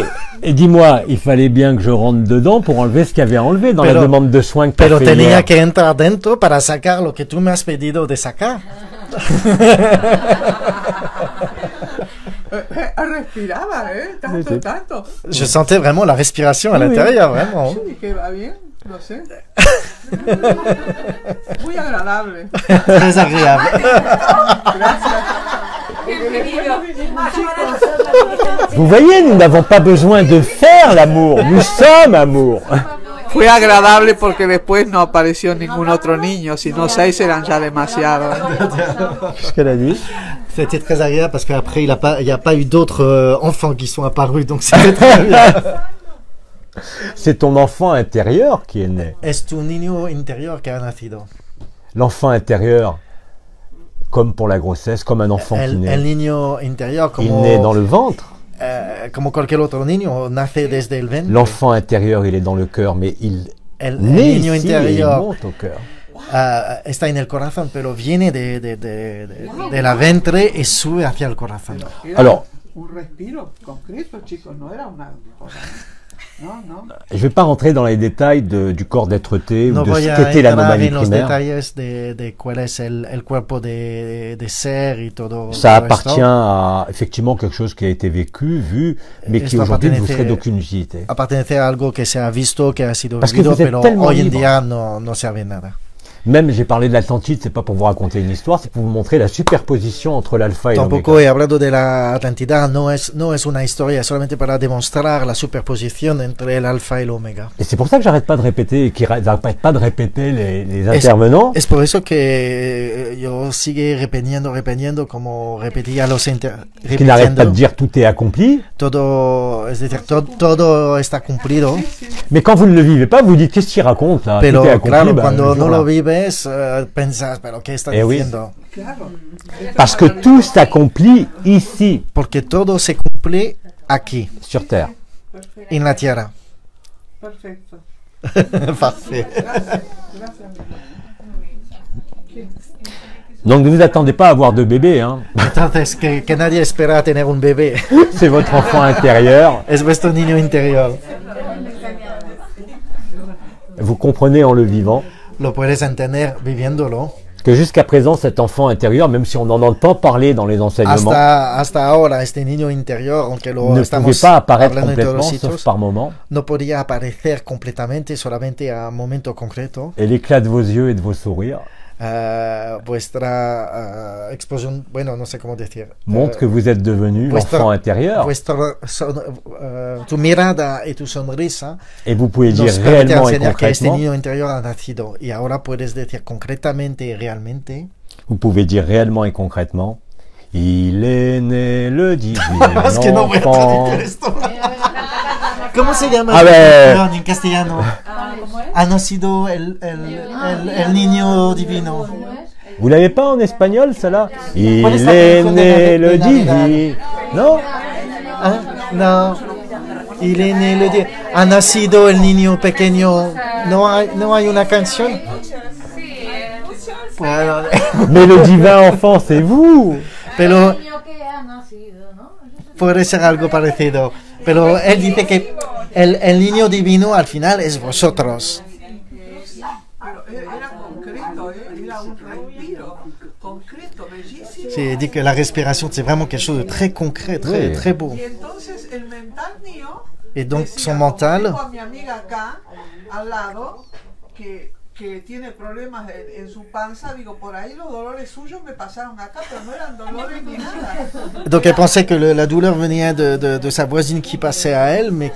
S1: dis-moi, il fallait bien que je rentre dedans pour enlever ce qu'il y avait à enlever dans la demande de soins que tu as
S2: Pero
S1: fait
S2: tenía
S1: hier.
S2: que entrar dentro para sacar lo que tú me has pedido de sacar.
S5: Respiraba, tanto, tanto.
S2: Je sentais vraiment la respiration à l'intérieur, vraiment.
S5: Y que va bien, no sé. Muy agradable.
S2: Très agréable.
S1: Vous voyez, nous n'avons pas besoin de faire l'amour, nous sommes amour.
S5: Fue agradable porque después no apareció ningún otro niño, si no 6 eran ya demasiado.
S1: Qu'est-ce qu'elle a dit?
S2: C'était très agréable parce qu'après, il n'y a pas eu d'autres enfants qui sont apparus, donc c'était très bien.
S1: C'est ton enfant intérieur qui est né.
S2: Es tu niño interior que ha nacido.
S1: L'enfant intérieur, comme pour la grossesse, comme un enfant qui
S2: El
S1: naît.
S2: niño interior,
S1: Il naît dans le ventre.
S2: como cualquier otro niño, nace desde el ventre.
S1: L'enfant intérieur, il est dans le cœur, mais il
S2: El
S1: naît
S2: niño
S1: ici et il
S2: interior
S1: monte au cœur.
S2: está en el corazón, pero viene de la ventre y sube hacia el corazón.
S1: Alors,
S5: Un respiro concreto, chicos, no era una cosa. No, no.
S1: je ne vais pas rentrer dans les détails du corps d'être-té
S2: No
S1: ou de
S2: voy
S1: ce
S2: a
S1: qu'était
S2: entrar
S1: l'anomalie
S2: en los
S1: primaire.
S2: detalles de cuál es el cuerpo de ser y todo.
S1: Ça
S2: todo
S1: appartient
S2: esto.
S1: à effectivement quelque chose qui a été vécu, vu, mais qui
S2: Esto
S1: aujourd'hui ne vous
S2: appartenece-
S1: serait d'aucune utilité.
S2: Appartenece a algo que se ha visto, que ha sido
S1: Parce que
S2: vivido,
S1: vous êtes
S2: pero
S1: tellement
S2: hoy en
S1: libre.
S2: día no sirve nada.
S1: Même j'ai parlé de l'Atlantide, c'est pas pour vous raconter une histoire, c'est pour vous montrer la superposition entre l'alpha et
S2: Tampoco
S1: l'oméga.
S2: he hablado de la Atlantida, no es una historia, solamente para demostrar la superposición entre el alfa y el omega.
S1: Et c'est pour ça que j'arrête pas de répéter, et qu'ils n'arrêtent pas de répéter les intervenants.
S2: Es por eso que yo sigue repitiendo como repetía
S1: Qui n'arrêtent pas de dire tout est accompli.
S2: todo, es decir, todo está cumplido,
S1: Mais quand vous ne le vivez pas, vous dites qu'est-ce qu'il raconte là?
S2: pero
S1: Tout est accompli.
S2: claro,
S1: bah,
S2: cuando
S1: le jour
S2: no
S1: là.
S2: lo vives, pensas, pero ¿qué está
S1: Eh oui.
S2: diciendo?
S1: Parce que tout s'accomplit ici,
S2: Porque todo se cumple aquí,
S1: sur Terre.
S2: en la tierra.
S5: Perfecto.
S2: Parfait.
S1: Donc ne vous attendez pas à avoir de bébé, hein.
S2: Entonces, que nadie espera tener un bebé.
S1: C'est votre enfant intérieur.
S2: Es vuestro niño interior.
S1: Vous comprenez en le vivant
S2: Lo puedes entender viviéndolo.
S1: que jusqu'à présent, cet enfant intérieur, même si on n'en entend pas parler dans les enseignements,
S2: Hasta ahora, este niño interior, aunque lo
S1: ne pouvait
S2: estamos
S1: pas apparaître
S2: hablando en todos
S1: complètement,
S2: los
S1: sauf
S2: sitios,
S1: par moments.
S2: no podía aparecer completamente, solamente a un momento concreto.
S1: Et l'éclat de vos yeux et de vos sourires
S2: Vuestra explosión, bueno, no sé cómo decir.
S1: montre que vous êtes devenu
S2: vuestra-
S1: l'enfant intérieur.
S2: Tu mirada y tu sonrisa
S1: Et vous pouvez dire
S2: nos permite
S1: réellement et
S2: enseñar que este
S1: concrètement,
S2: niño interior ha nacido. Y ahora puedes decir concretamente y realmente.
S1: vous pouvez dire réellement et concrètement, il est né le divin
S2: Es que no voy a
S1: enfant.
S2: traducir esto. ¿Cómo se llama
S1: A ver.
S2: en castellano? Ha nacido el niño divino.
S1: Vous l'avez pas en espagnol, ça là? Il
S2: ¿Cuál es la
S1: est
S2: traducción
S1: né
S2: de
S1: le
S2: Navidad?
S1: divin. Non?
S2: Ah, no. Il est né le ha nacido el niño pequeño. No hay una canción. Bueno,
S1: Mais le divin enfant, c'est vous.
S2: pero puede ser algo parecido. Pero él dice que el niño divino al final es vosotros.
S5: Pero era concreto, era un respiro concreto, bellísimo.
S2: Sí, dit que la respiración c'est vraiment quelque chose de très concret, très,
S1: Oui.
S2: très beau.
S5: Y entonces el mental mío.
S2: Et donc
S5: decía,
S2: son mental,
S5: tengo a mi amiga acá, al lado, que tiene problemas en su panza, digo, por ahí los dolores suyos me pasaron acá, pero no eran dolores ni nada.
S2: donc elle pensait que la douleur venait de sa voisine qui passait à elle, mais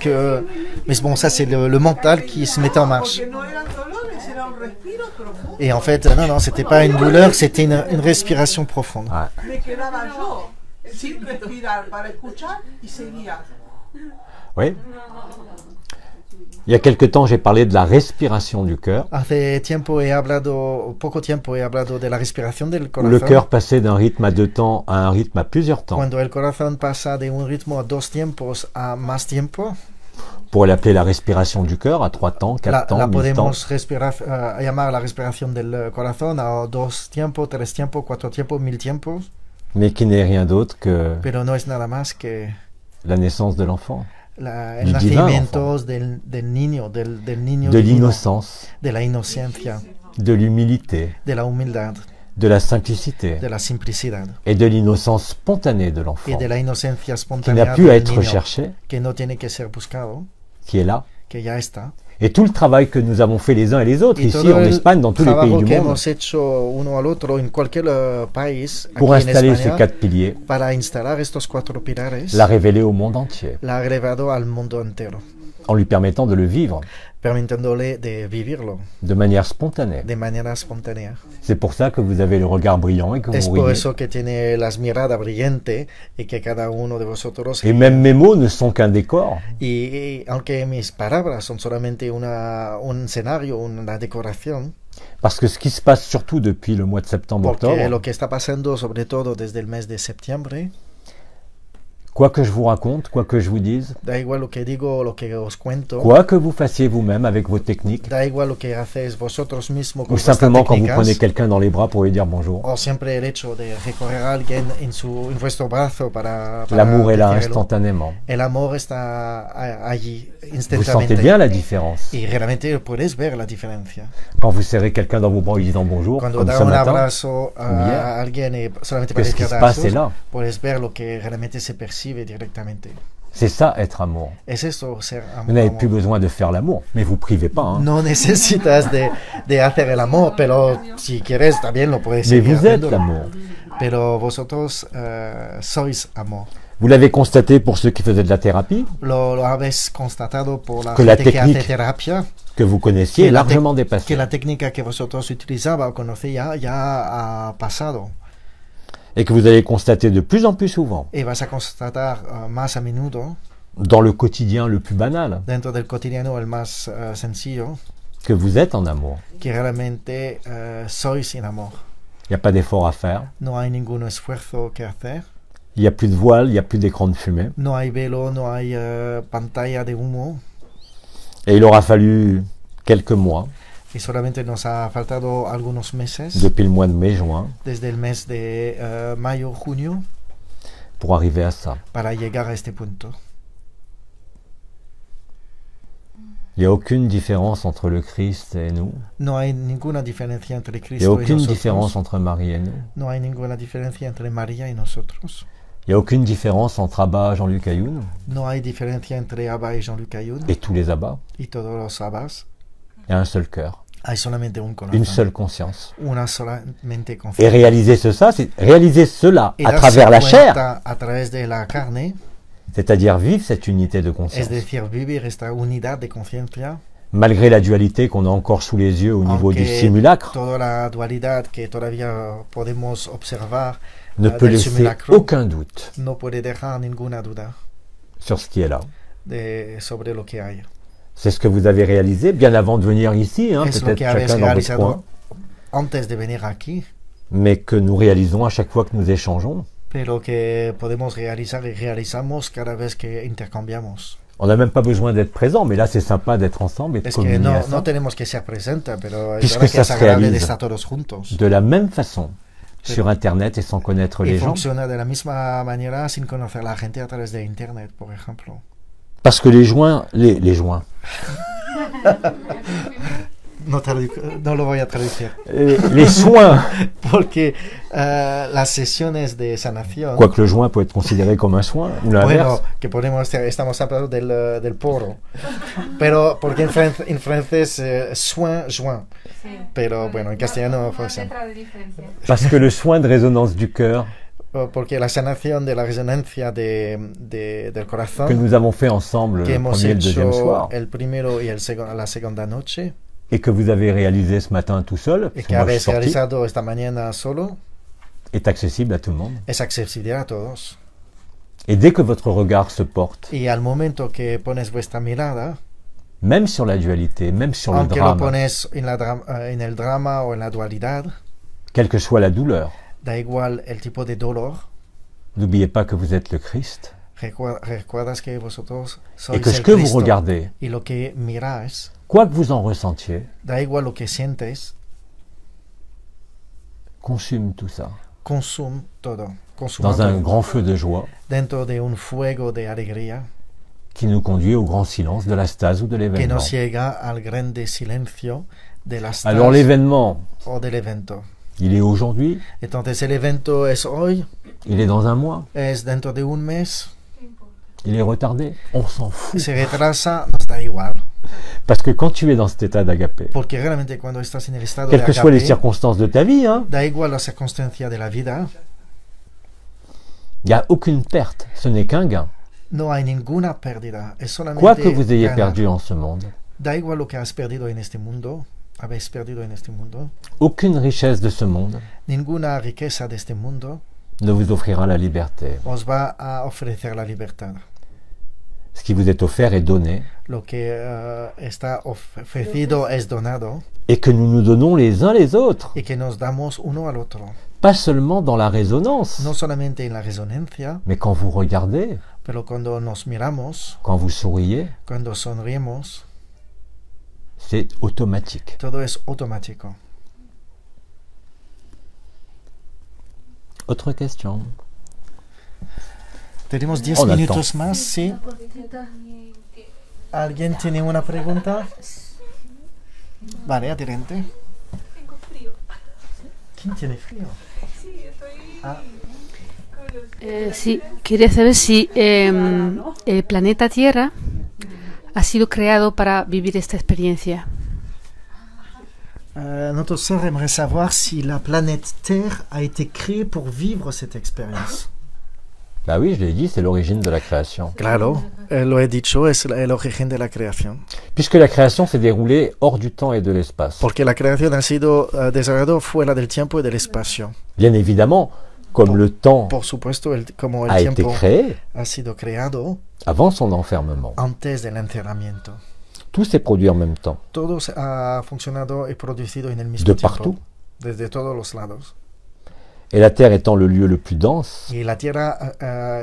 S2: bon, ça c'est le mental qui se mettait en marche.
S5: Porque no eran dolores, era un respiro profundo.
S2: Et en fait, non, c'était pas une douleur, c'était une respiration profonde.
S5: Me quedaba yo sin respirar para escuchar y seguía.
S1: Oui. Il y a quelque temps, j'ai parlé de la respiration du cœur.
S2: Hace tiempo poco tiempo he hablado de la respiración del corazón.
S1: Le cœur passait d'un rythme à 2 temps à un rythme à plusieurs temps.
S2: Cuando el corazón pasa de un ritmo a 2 tiempos a más tiempo.
S1: On pourrait l'appeler la respiration du cœur à 3 temps, 4 temps, 1000 temps.
S2: Podemos llamar la respiración del corazón a 2 tiempos, 3 tiempos, 4 tiempos, 1000 tiempos.
S1: Mais qui n'est rien d'autre que
S2: Pero no es nada más que
S1: la naissance de l'enfant.
S2: El nacimiento del niño, del niño
S1: de
S2: divino,
S1: l'innocence,
S2: de la inocencia,
S1: de l'humilité,
S2: de la humildad,
S1: de la simplicité
S2: de la simplicidad
S1: et de l'innocence spontanée de l'enfant,
S2: y de la inocencia
S1: qui
S2: espontánea
S1: n'a pu
S2: del
S1: être
S2: niño,
S1: recherché,
S2: que no tiene que ser buscado,
S1: qui est là.
S2: que ya está.
S1: Et tout le travail que nous avons fait les uns et les autres,
S2: Y
S1: ici
S2: todo
S1: en
S2: el
S1: Espagne, dans tous les pays
S2: trabajo
S1: du
S2: que
S1: monde,
S2: hemos hecho uno al otro en cualquier país
S1: pour
S2: aquí en
S1: installer ces
S2: España,
S1: 4 piliers,
S2: para instalar estos 4 pilares,
S1: l'a révélé au monde entier,
S2: la ha agregado al mundo entero,
S1: en lui permettant de le vivre
S2: permitiéndole de vivirlo
S1: de manière spontanée.
S2: de manera espontánea.
S1: C'est pour ça que vous avez le regard brillant et que
S2: Es
S1: vous
S2: por
S1: riez.
S2: eso que tiene las miradas brillantes y que cada uno de vosotros...
S1: Et même mes mots ne sont qu'un décor.
S2: Y aunque mis palabras son solamente un escenario, una decoración,
S1: Parce que ce qui se passe surtout depuis le mois de
S2: porque
S1: septembre-octobre,
S2: lo que está pasando sobre todo desde el mes de septiembre,
S1: quoi que je vous raconte, quoi que je vous dise,
S2: da igual lo que digo, lo que os cuento,
S1: quoi que vous fassiez vous-même avec vos techniques,
S2: da igual lo que hacéis vosotros mismos
S1: ou
S2: con vuestras
S1: simplement quand vous
S2: técnicas,
S1: prenez quelqu'un dans les bras pour lui dire bonjour,
S2: o siempre el hecho de recorrer a alguien en vuestro brazo para
S1: l'amour est là
S2: decirlo.
S1: instantanément.
S2: El amor está allí
S1: Vous
S2: instantáneamente.
S1: sentez bien la différence.
S2: Y realmente puedes ver la diferencia.
S1: Quand vous serrez quelqu'un dans vos bras en lui disant bonjour,
S2: Cuando
S1: comme
S2: da
S1: ce
S2: un
S1: matin,
S2: abrazo
S1: Bien.
S2: a alguien y solamente
S1: que
S2: para
S1: ce qui
S2: decir
S1: se passe est
S2: abrazos,
S1: là.
S2: puedes ver lo que realmente se percibe directamente.
S1: C'est ça être amour.
S2: Es eso ser amor.
S1: Vous n'avez plus besoin de faire l'amour, mais vous privez pas. Hein.
S2: No necesitas de hacer el amor, pero si quieres también lo puedes
S1: Mais
S2: seguir
S1: vous êtes
S2: haciéndolo.
S1: l'amour.
S2: Pero vosotros sois amor.
S1: Vous l'avez constaté pour ceux qui faisaient de la thérapie,
S2: Lo habéis constatado por la
S1: Que la
S2: gente que hace
S1: technique
S2: terapia,
S1: que vous connaissiez, est
S2: la
S1: largement
S2: que
S1: dépassée.
S2: la técnica que vosotros utilizaba o conocía ya ha pasado.
S1: Et que vous allez constater de plus en plus souvent,
S2: Y vas a constatar más a menudo,
S1: dans le quotidien le plus banal,
S2: dentro del cotidiano el más sencillo,
S1: que vous êtes en amour.
S2: que realmente sois sin amor.
S1: Il n'y a pas d'effort à faire,
S2: No hay ningún esfuerzo que hacer,
S1: il n'y a plus de voile, il n'y a plus d'écran de fumée.
S2: no hay velo, no hay pantalla de humo,
S1: Et il aura fallu quelques mois,
S2: y solamente nos ha faltado algunos meses,
S1: depuis le mois de mai-juin,
S2: desde el mes de mayo, junio,
S1: pour arriver à ça.
S2: para llegar a este punto.
S1: Il n'y a aucune différence entre le Christ et nous.
S2: No hay ninguna diferencia entre
S1: Il n'y a
S2: Cristo y
S1: aucune
S2: nosotros.
S1: différence entre Marie et nous.
S2: No hay ninguna diferencia entre María y nosotros.
S1: Il n'y a aucune différence entre Abba, Jean-Luc Ayoun
S2: No hay diferencia entre Abba y Jean-Luc Ayoun
S1: et tous les Abbas.
S2: y todos los Abbas.
S1: Il y a un seul cœur,
S2: Hay solamente un corazón,
S1: une seule conscience.
S2: una solamente
S1: Et
S2: confianza.
S1: réaliser réaliser cela
S2: Y
S1: à
S2: darse
S1: travers la chair,
S2: cuenta a través de la carne,
S1: c'est-à-dire vivre cette unité de
S2: es
S1: conscience,
S2: decir, vivir esta unidad de conciencia,
S1: malgré la dualité qu'on a encore sous les yeux au niveau du
S2: aunque
S1: simulacre,
S2: toda la dualidad que todavía podemos observar
S1: ne peut
S2: del
S1: laisser
S2: simulacro,
S1: aucun doute
S2: no puede dejar ninguna duda
S1: sur ce qui est là.
S2: sobre lo que hay.
S1: C'est ce que vous avez réalisé bien avant de venir ici, hein,
S2: Es lo
S1: peut-être
S2: que habéis
S1: chacun dans votre coin,
S2: realizado antes de venir aquí,
S1: mais que nous réalisons à chaque fois que nous échangeons.
S2: pero que podemos realizar y realizamos cada vez que intercambiamos.
S1: On n'a même pas besoin d'être présent, mais là c'est sympa d'être ensemble et de
S2: Es que
S1: communier à
S2: no,
S1: ça.
S2: no tenemos que ser presentes, pero es
S1: Puisque
S2: verdad que
S1: ça
S2: es
S1: se
S2: agradable de
S1: réalise
S2: estar todos juntos.
S1: De la même façon, sur Internet et sans connaître
S2: Y
S1: les gens,
S2: funciona de la misma manera sin conocer a la gente a través de Internet, por ejemplo.
S1: parce que les joints,
S2: No lo voy a traducir.
S1: les soins,
S2: Porque las sesiones de sanación,
S1: quoique le joint peut être considéré comme un soin, ou l'inverse,
S2: bueno, que estamos hablando del poro, pero porque en francés soin, joint, pero bueno, en castellano funciona.
S1: parce que le soin de résonance du cœur
S2: Porque la sanación de la resonancia del corazón
S1: que nous avons fait ensemble
S2: que
S1: le
S2: hemos
S1: premier et le deuxième
S2: hecho
S1: soir,
S2: el primero y la segunda noche,
S1: et que vous avez réalisé ce matin tout seul,
S2: y
S1: parce
S2: que
S1: que moi, je
S2: habéis
S1: suis sorti,
S2: realizado esta mañana solo,
S1: est accessible à tout le monde.
S2: es accesible a todos.
S1: Et dès que votre regard se porte
S2: Y al momento que pones vuestra mirada
S1: même sur la dualité, même sur le
S2: aunque lo
S1: drame,
S2: pones en el drama o en la dualidad,
S1: quelle que soit la douleur,
S2: da igual el tipo de dolor,
S1: n'oubliez pas que vous êtes le Christ
S2: recuerdas que vosotros
S1: et
S2: sois
S1: que ce
S2: el
S1: que vous
S2: Cristo,
S1: regardez,
S2: y lo que miráis,
S1: quoi que vous en ressentiez,
S2: da igual lo que sientes,
S1: consume tout ça
S2: consume todo, consuma
S1: dans un
S2: todo,
S1: grand feu de joie
S2: dentro de un fuego de alegría
S1: qui nous conduit au grand silence de la stase ou de
S2: que
S1: l'événement.
S2: nos llega al grande silencio de las
S1: Alors l'événement,
S2: o del evento.
S1: il est aujourd'hui,
S2: Entonces el evento es hoy,
S1: il est dans un mois,
S2: es dentro de un mes,
S1: il est retardé, on s'en fout.
S2: se retrasa, nos da igual.
S1: Parce que quand tu es dans cet état d'agapé,
S2: Porque realmente cuando estás en el estado
S1: quelles
S2: de
S1: que soient les
S2: agape,
S1: circonstances de ta vie, hein,
S2: da igual la circunstancia de la vida,
S1: il n'y a aucune perte, ce n'est qu'un gain.
S2: no hay ninguna pérdida, es solamente
S1: Quoi que vous ayez
S2: ganar.
S1: perdu en ce monde,
S2: Da igual lo que has perdido en este mundo, habéis perdido en este mundo,
S1: aucune richesse de ce monde
S2: ninguna riqueza de este mundo
S1: ne vous offrira la liberté.
S2: os va a ofrecer la libertad.
S1: Ce qui vous est offert est donné,
S2: Lo que está ofrecido es donado
S1: et que nous nous donnons les uns les autres,
S2: y que nos damos uno al otro.
S1: pas seulement dans la résonance,
S2: No solamente en la resonancia,
S1: mais quand vous regardez,
S2: pero cuando nos miramos,
S1: quand vous souriez,
S2: cuando sonrimos,
S1: c'est automatique.
S2: todo es automático.
S1: Autre question?
S2: Tenemos 10
S1: On
S2: minutos más, ¿sí? ¿Alguien tiene una pregunta? Vale, adelante. ¿Quién tiene frío?
S6: Sí, quería saber si el planeta Tierra ha sido creado para vivir esta experiencia.
S2: Nosotros queremos saber si la planète Terre a été créée pour vivre cette expérience.
S1: Bah oui, je l'ai dit, c'est l'origine de la création.
S2: Claro, lo he dicho, es el origen de la creación.
S1: Puisque la création s'est déroulée hors du temps et de l'espace.
S2: Porque la creación ha sido desarrollada fuera del tiempo y del espacio.
S1: Bien évidemment, comme le temps
S2: Por supuesto, como el
S1: a été
S2: tiempo
S1: créé
S2: ha sido creado
S1: avant son enfermement.
S2: antes del encerramiento.
S1: Tout s'est produit en même temps,
S2: Todo ha funcionado y producido en el mismo
S1: de
S2: tiempo.
S1: partout.
S2: Desde todos los lados.
S1: Et la Terre étant le lieu le plus dense,
S2: Y la Tierra,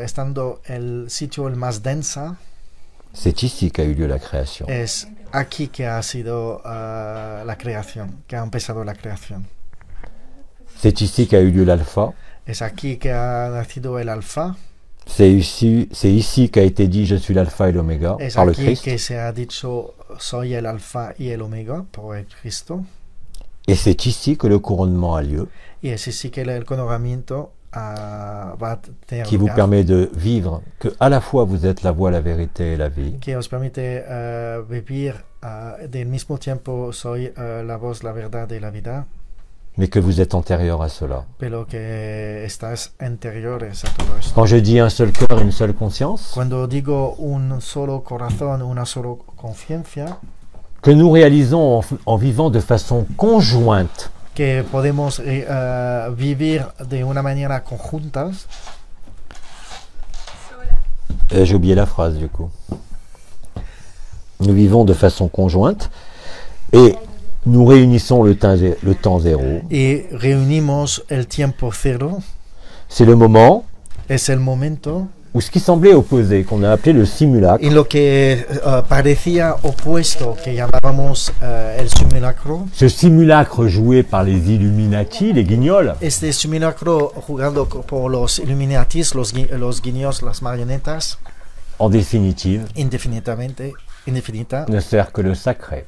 S2: estando el sitio el más densa,
S1: c'est ici qu'a eu lieu la création.
S2: es aquí que ha sido la creación, que ha empezado la creación.
S1: C'est ici qu'a eu lieu l'alpha.
S2: Es aquí que ha nacido el alfa,
S1: C'est ici qu'a été dit je suis l'alpha et l'oméga
S2: es
S1: par le
S2: aquí
S1: Christ.
S2: que se ha dicho soy el alfa y el omega por el Cristo,
S1: Et c'est ici que le couronnement a lieu,
S2: y es así que el coronamiento va a tener
S1: qui vous
S2: lugar,
S1: permet de vivre que à la fois vous êtes la voie, la vérité et la vie,
S2: que os permite vivir del mismo tiempo soy la voz, la verdad y la vida,
S1: mais que vous êtes antérieur à cela.
S2: pero que estás anteriores a todo esto.
S1: Quand je dis un seul cœur, une seule conscience,
S2: Cuando digo un solo corazón, una sola conciencia,
S1: que nous réalisons en vivant de façon conjointe,
S2: que podemos vivir de una manera conjuntas.
S1: j'ai oublié la phrase du coup. Nous vivons de façon conjointe et nous réunissons le temps zéro.
S2: Y reunimos el tiempo cero.
S1: C'est le moment
S2: Es el momento
S1: où ce qui semblait opposé, qu'on a appelé le simulacre,
S2: en lo que parecía opuesto, que llamábamos el simulacro.
S1: ce simulacre joué par les Illuminati, les guignols,
S2: Este simulacro jugando por los Illuminatis, los guiños, las marionetas,
S1: en définitive,
S2: infinita,
S1: ne sert que le sacré.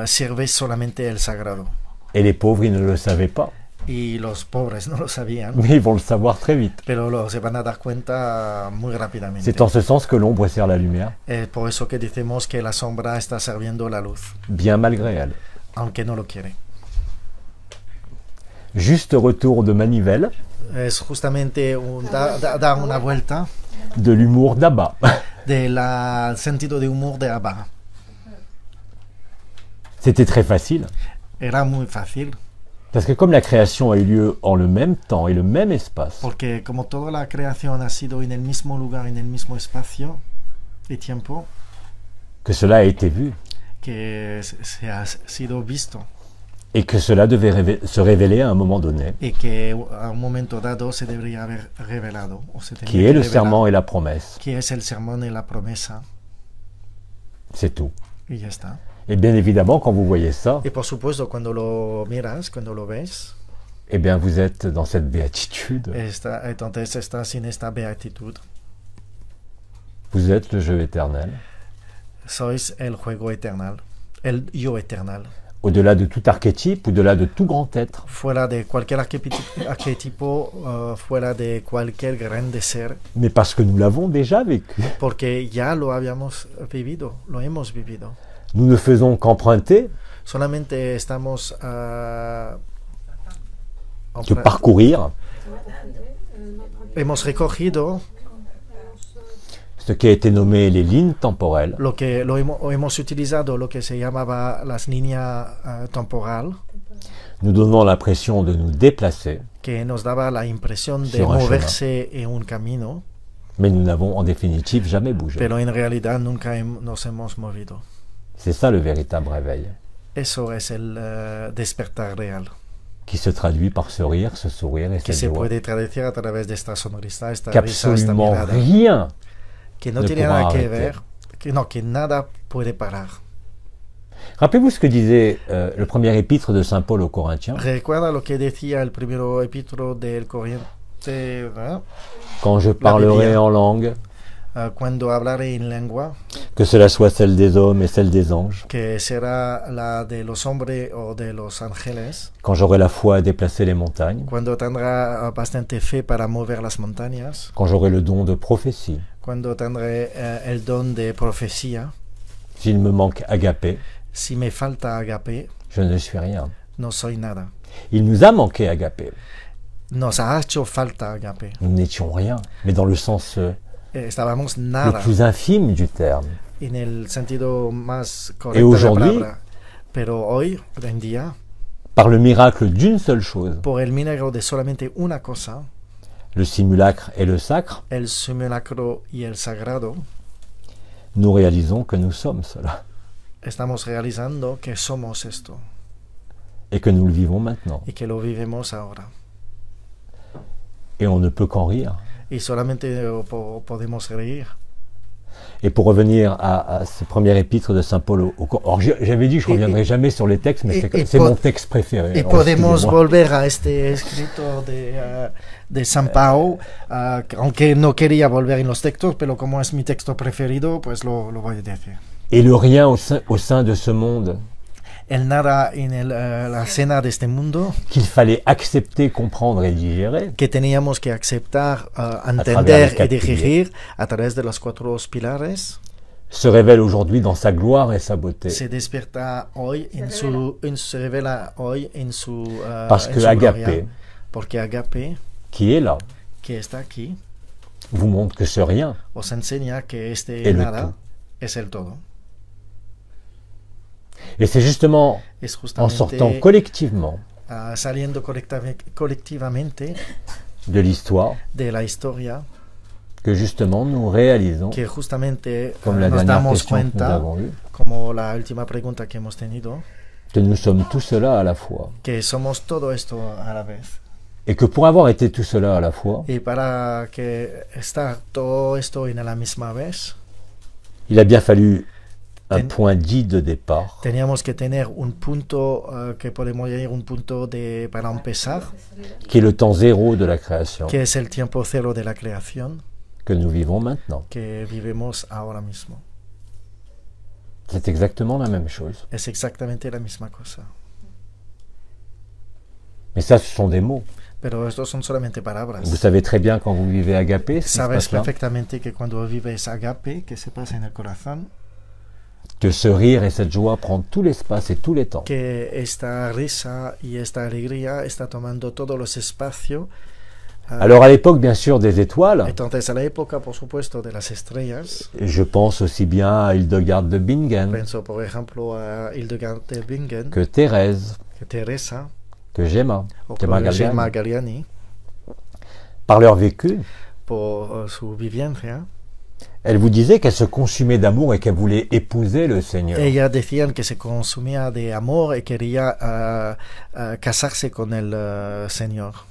S2: sirve solamente el sagrado.
S1: Et les pauvres, ils ne le savaient pas.
S2: Y los pobres no lo sabían,
S1: Mais ils vont le savoir très vite.
S2: pero se van a dar cuenta muy rápidamente.
S1: C'est en ce sens que l'ombre sert la lumière,
S2: Por eso que decimos que la sombra está sirviendo la luz,
S1: bien malgré elle.
S2: aunque no lo quiere.
S1: Juste retour de manivelle,
S2: Es justamente dar una vuelta
S1: de l'humour d'Abba.
S2: del sentido de humor de Abba.
S1: C'était très facile,
S2: Era muy fácil,
S1: parce que comme la création a eu lieu en le même temps et le même espace,
S2: porque como toda la creación ha sido en el mismo lugar, en el mismo espacio y tiempo,
S1: que cela a été vu,
S2: que se ha sido visto
S1: et que cela devait se révéler à un moment donné,
S2: y que a un momento dado se debería haber revelado o se tenía
S1: qui
S2: que
S1: est le
S2: revelar,
S1: serment et la promesse.
S2: que es el sermón y la promesa,
S1: C'est tout.
S2: y ya está.
S1: Et bien évidemment, quand vous voyez ça,
S2: Y por supuesto, cuando lo miras, cuando lo ves,
S1: eh bien vous êtes dans cette béatitude.
S2: entonces estás en esta beatitud.
S1: Vous êtes le jeu éternel.
S2: Sois el juego eternal, el yo eternal.
S1: Au-delà de tout archétype, au-delà de tout grand être.
S2: Fuera de cualquier arquetipo, fuera de cualquier grande ser,
S1: Mais parce que nous l'avons déjà vécu.
S2: porque ya lo habíamos vivido, lo hemos vivido.
S1: Nous ne faisons qu'emprunter,
S2: Solamente estamos
S1: que parcourir
S2: hemos recogido
S1: ce qui a été nommé les lignes temporelles,
S2: lo que hemos utilizado, lo que se llamaba las líneas temporal,
S1: nous donnant l'impression de nous déplacer,
S2: que nos daba la impresión de
S1: Sur un
S2: moverse en un camino,
S1: mais nous n'avons en définitive jamais bougé.
S2: pero en realidad nunca nos hemos movido.
S1: C'est ça le véritable réveil,
S2: Eso es el despertar real,
S1: qui se traduit par ce rire, ce sourire et
S2: que
S1: cette
S2: se
S1: joie,
S2: puede traducir a través de esta sonrisa, esta risa, esta
S1: qu'absolument
S2: mirada,
S1: rien
S2: que no
S1: ne
S2: tiene
S1: pourra
S2: nada que
S1: arrêter.
S2: ver, que nada puede parar.
S1: Rappelez-vous ce que disait le premier épître de Saint Paul aux Corinthiens,
S2: Recuerda lo que decía el primer epístolo del Corriente, ¿verdad?
S1: quand je parlerai en langue,
S2: Cuando hablaré en lengua,
S1: que cela soit celle des hommes et celle des anges,
S2: que será la de los hombres o de los ángeles,
S1: quand j'aurai la foi à déplacer les montagnes,
S2: cuando tendrá bastante fe para mover las montañas,
S1: quand j'aurai le don de prophétie,
S2: cuando tendré el don de profecía,
S1: s'il me manque agapé,
S2: si me falta agape,
S1: je ne suis rien.
S2: no soy nada.
S1: Il nous a manqué agapé.
S2: Nos ha hecho falta agape.
S1: Nous n'étions rien, mais dans le sens
S2: Estábamos
S1: le
S2: nada,
S1: plus infime du terme.
S2: en el sentido más
S1: Et
S2: correcto de la
S1: aujourd'hui,
S2: palabra. Pero hoy en día,
S1: par le miracle d'une seule chose,
S2: por el milagro de solamente una cosa,
S1: le simulacre et le sacre,
S2: el simulacro y el sagrado,
S1: nous réalisons que nous sommes cela
S2: estamos realizando que somos esto
S1: et que nous le vivons maintenant.
S2: y que lo vivimos ahora.
S1: Et on ne peut qu'en rire.
S2: Y solamente podemos reír.
S1: Et pour revenir à ce premier épître de Saint Paul alors j'avais dit que je ne reviendrai jamais sur les textes, mais c'est mon texte préféré.
S2: Y
S1: Alors,
S2: podemos
S1: excusez-moi.
S2: volver a este escrito de San Pao, aunque no quería volver en los textos, pero como es mi texto preferido, pues lo voy a decir.
S1: Et le rien au sein de ce monde
S2: El nada en la cena de este mundo,
S1: qu'il fallait accepter, comprendre et digérer,
S2: que teníamos que aceptar,
S1: travers
S2: entender
S1: les
S2: y
S1: quatre
S2: digerir a través de los 4 pilares,
S1: se révèle aujourd'hui dans sa gloire et sa beauté.
S2: se despierta hoy se revela hoy en su,
S1: Parce
S2: en
S1: que
S2: su
S1: Agapé,
S2: gloria, porque Agape,
S1: qui est là,
S2: que está aquí,
S1: vous montre que ce rien
S2: os enseña que este
S1: Et le
S2: nada
S1: tout.
S2: es el todo.
S1: Et c'est justement
S2: Es
S1: en sortant
S2: justamente
S1: collectivement
S2: saliendo colectivamente
S1: de l'histoire
S2: de la historia
S1: que justement nous réalisons,
S2: que justamente
S1: comme la
S2: nos
S1: dernière
S2: damos
S1: question que nous
S2: cuenta,
S1: avons eue,
S2: como la última pregunta que hemos tenido,
S1: que nous sommes tout cela à la fois.
S2: que somos todo esto a la vez.
S1: Et que pour avoir été tout cela à la fois,
S2: Y para que estar todo esto en la misma vez,
S1: il a bien fallu un
S2: Ten-
S1: point dit de départ,
S2: teníamos que tener un punto que podemos llamar un punto para empezar,
S1: qui est le temps zéro de la création,
S2: que es el tiempo cero de la creación
S1: que nous vivons maintenant.
S2: que vivimos ahora mismo.
S1: C'est exactement la même chose.
S2: Es exactamente la misma cosa.
S1: Mais ça, ce sont des mots.
S2: Pero estos son solamente palabras.
S1: Vous savez très bien quand vous vivez agapé, ce qui se
S2: Sabes
S1: passe là,
S2: perfectamente que cuando vives agape, que se pasa en el corazón,
S1: que ce rire et cette joie prennent tout l'espace et tous les temps.
S2: que esta risa y esta alegría está tomando todos los espacios.
S1: Alors à l'époque, bien sûr, des étoiles,
S2: Entonces, a la época, por supuesto, de las estrellas,
S1: je pense aussi bien à Hildegard de Bingen,
S2: pienso, por ejemplo, a Hildegard de Bingen,
S1: que Thérèse,
S2: que Teresa,
S1: que Gemma,
S2: o
S1: Gemma
S2: que Gemma
S1: Galliani,
S2: Galliani,
S1: par leur vécu,
S2: por su vivencia,
S1: Elles vous disaient qu'elles se consumaient d'amour et qu'elles voulaient épouser le Seigneur.
S2: Ellas decían que se consumía de amor y quería casarse con el Señor.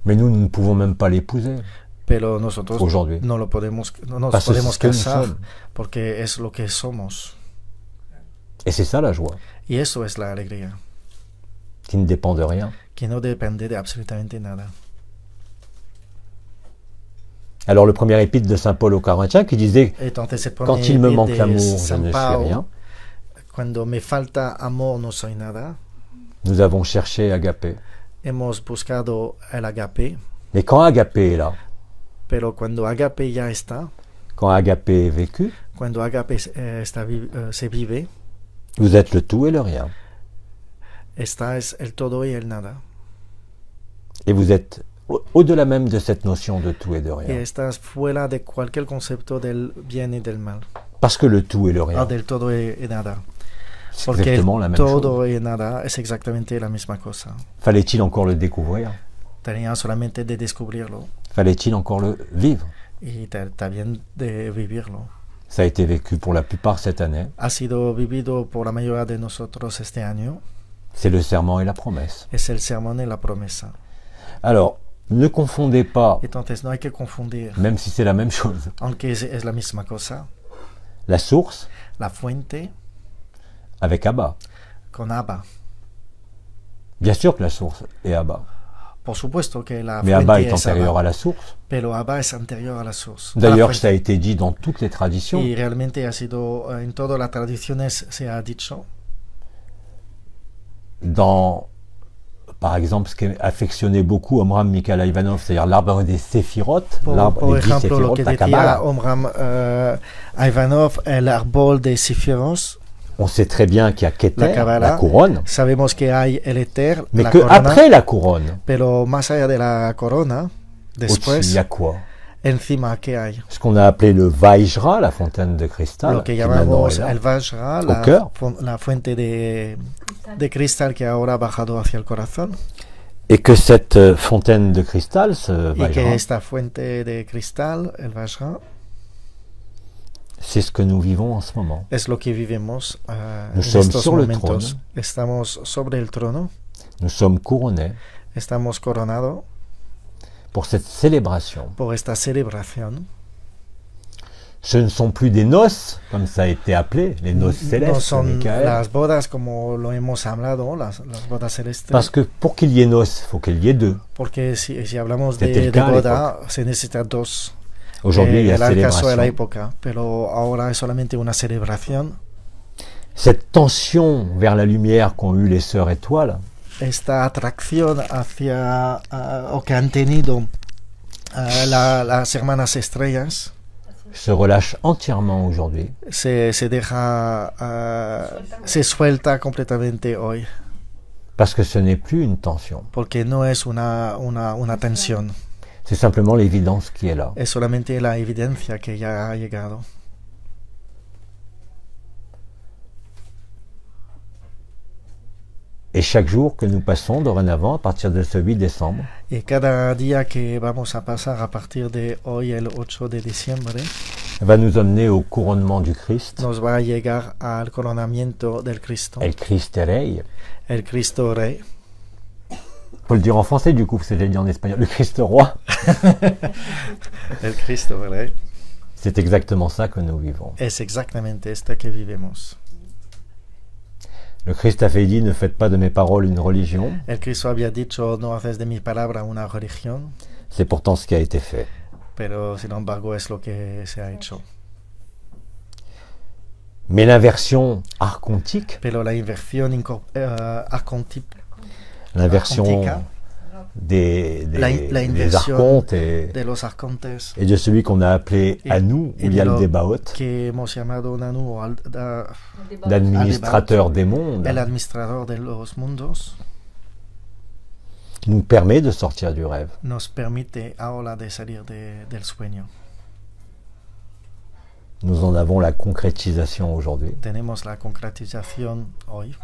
S1: Mais nous ne pouvons même pas l'épouser.
S2: Pero nosotros
S1: Aujourd'hui.
S2: no nos podemos
S1: Parce que
S2: podemos
S1: c'est ce que nous
S2: casar
S1: sommes.
S2: porque es lo que somos.
S1: Et c'est ça la joie,
S2: Y eso es la alegría,
S1: qui ne dépend de rien.
S2: que no depende de absolutamente nada.
S1: Alors le premier épître de Saint Paul aux Corinthiens qui disait
S2: Entonces el
S1: quand
S2: primer
S1: il me manque
S2: de
S1: l'amour, je
S2: San
S1: ne suis
S2: Pablo,
S1: rien.
S2: cuando me falta amor no soy nada.
S1: Nous avons cherché Agapé.
S2: Hemos buscado el agape,
S1: Mais quand Agapé est là,
S2: pero cuando agape ya está,
S1: quand Agapé est vécu,
S2: cuando agape se vive,
S1: vous êtes le tout et le rien.
S2: esta es el todo y el nada.
S1: Et vous êtes au-delà même de cette notion de tout et de
S2: Y
S1: rien.
S2: estás fuera de cualquier concepto del bien y del mal,
S1: Parce que le tout et le rien,
S2: del todo y nada.
S1: c'est
S2: Porque
S1: exactement la
S2: el
S1: même chose.
S2: todo y nada es exactamente la misma cosa.
S1: Fallait-il encore le découvrir?
S2: Tenía solamente de descubrirlo
S1: Fallait-il encore le vivre?
S2: y también de vivirlo.
S1: Ça a été vécu pour la plupart cette année.
S2: Ha sido vivido por la mayoría de nosotros este año.
S1: C'est le serment et la promesse.
S2: Es el sermón y la promesa.
S1: Alors, ne confondez pas,
S2: Entonces no hay que confundir,
S1: même si c'est la même chose,
S2: aunque es la misma cosa,
S1: la source
S2: la fuente
S1: avec Abba.
S2: con Abba.
S1: Bien sûr que la source est Abba.
S2: Por supuesto que la
S1: Mais Abba est
S2: fuente es
S1: antérieur
S2: Abba,
S1: à la source.
S2: pero Abba es anterior a la source. a la
S1: D'ailleurs,
S2: fuente.
S1: ça a été dit dans toutes les traditions.
S2: Y realmente ha sido, en todas las tradiciones se ha dicho,
S1: Dans, par exemple, ce qu'affectionnait beaucoup Omram Mikhail Ivanov, c'est-à-dire l'arbre des séphirotes, l'arbre
S2: por
S1: des 10
S2: ejemplo, lo
S1: séphirotes,
S2: que
S1: la
S2: decía
S1: Kabbalah.
S2: Omram Ivanov, el árbol de Séphiros.
S1: On sait très bien qu'il y a Keter,
S2: La Kabbalah.
S1: la couronne,
S2: Sabemos que hay el éter,
S1: mais
S2: la
S1: que
S2: corona,
S1: après la couronne,
S2: pero más allá de la corona,
S1: au-dessus,
S2: después,
S1: il y a quoi?
S2: encima, ¿qué hay?
S1: Ce qu'on a appelé le Vajra, la fontaine de cristal,
S2: Lo que
S1: qui maintenant
S2: llamamos
S1: est là.
S2: el Vajra,
S1: Au cœur.
S2: la fuente de cristal que ahora ha bajado hacia el corazón,
S1: Et que cette fontaine de cristal, ce
S2: y que
S1: Vajra,
S2: esta fuente de cristal, el Vajra,
S1: c'est ce que nous vivons en ce moment.
S2: es lo que vivimos
S1: Nous
S2: en
S1: sommes
S2: estos
S1: sur le
S2: momentos.
S1: trône.
S2: Estamos sobre el trono,
S1: Nous sommes couronnés
S2: estamos coronados
S1: pour cette célébration.
S2: por esta celebración.
S1: Ce ne sont plus des noces, comme ça a été appelé, les noces
S2: No
S1: célestes,
S2: son
S1: Michael.
S2: las bodas como lo hemos hablado, las bodas celestes.
S1: Parce que pour qu'il y ait noces, il faut qu'il y ait deux.
S2: Porque si hablamos
S1: C'était le
S2: de
S1: cas à
S2: boda, se necesita dos.
S1: Aujourd'hui, il y a
S2: Era el caso de la
S1: célébration.
S2: época, pero ahora es solamente una celebración.
S1: Cette tension vers la lumière qu'ont eu les sœurs étoiles,
S2: Esta atracción hacia, o que han tenido las hermanas estrellas,
S1: se relâche entièrement aujourd'hui.
S2: se suelta completamente hoy,
S1: Parce que ce n'est plus une tension.
S2: porque no es una tensión,
S1: C'est simplement l'évidence qui est là.
S2: es solamente la evidencia que ya ha llegado.
S1: Et chaque jour que nous passons dorénavant, à partir de ce 8 décembre,
S2: Y cada día que vamos a pasar a partir de hoy, el 8 de diciembre,
S1: va nous emmener au couronnement du Christ.
S2: nos va a llegar al coronamiento del Cristo,
S1: El Christ Rey.
S2: el Cristo Rey.
S1: Faut le dire en français du coup, parce que j'ai dit en espagnol. Le Christ Roi.
S2: El Cristo Rey.
S1: C'est exactement ça que nous vivons.
S2: Es exactamente esta que vivimos.
S1: Le Christ a fait dit, ne faites pas de mes paroles une religion.
S2: El Cristo había dicho, no haces de mi palabra una religión,
S1: C'est pourtant ce qui a été fait.
S2: pero sin embargo es lo que se ha hecho.
S1: Mais l'inversion archontique,
S2: Pero la inversión arcontípica,
S1: l'inversion
S2: archontica,
S1: des
S2: la inversion
S1: archontes et
S2: de los arcontes
S1: de celui qu'on a appelé
S2: Et-
S1: Anou,
S2: et
S1: ou Yal
S2: de lo-
S1: Debaot,
S2: que hemos llamado Nanu,
S1: l'administrateur des mondes,
S2: el administrador de los mundos,
S1: nous permet de sortir du rêve.
S2: nos permite ahora de salir del sueño.
S1: Nous en avons la concrétisation aujourd'hui.
S2: Tenemos la concretización hoy.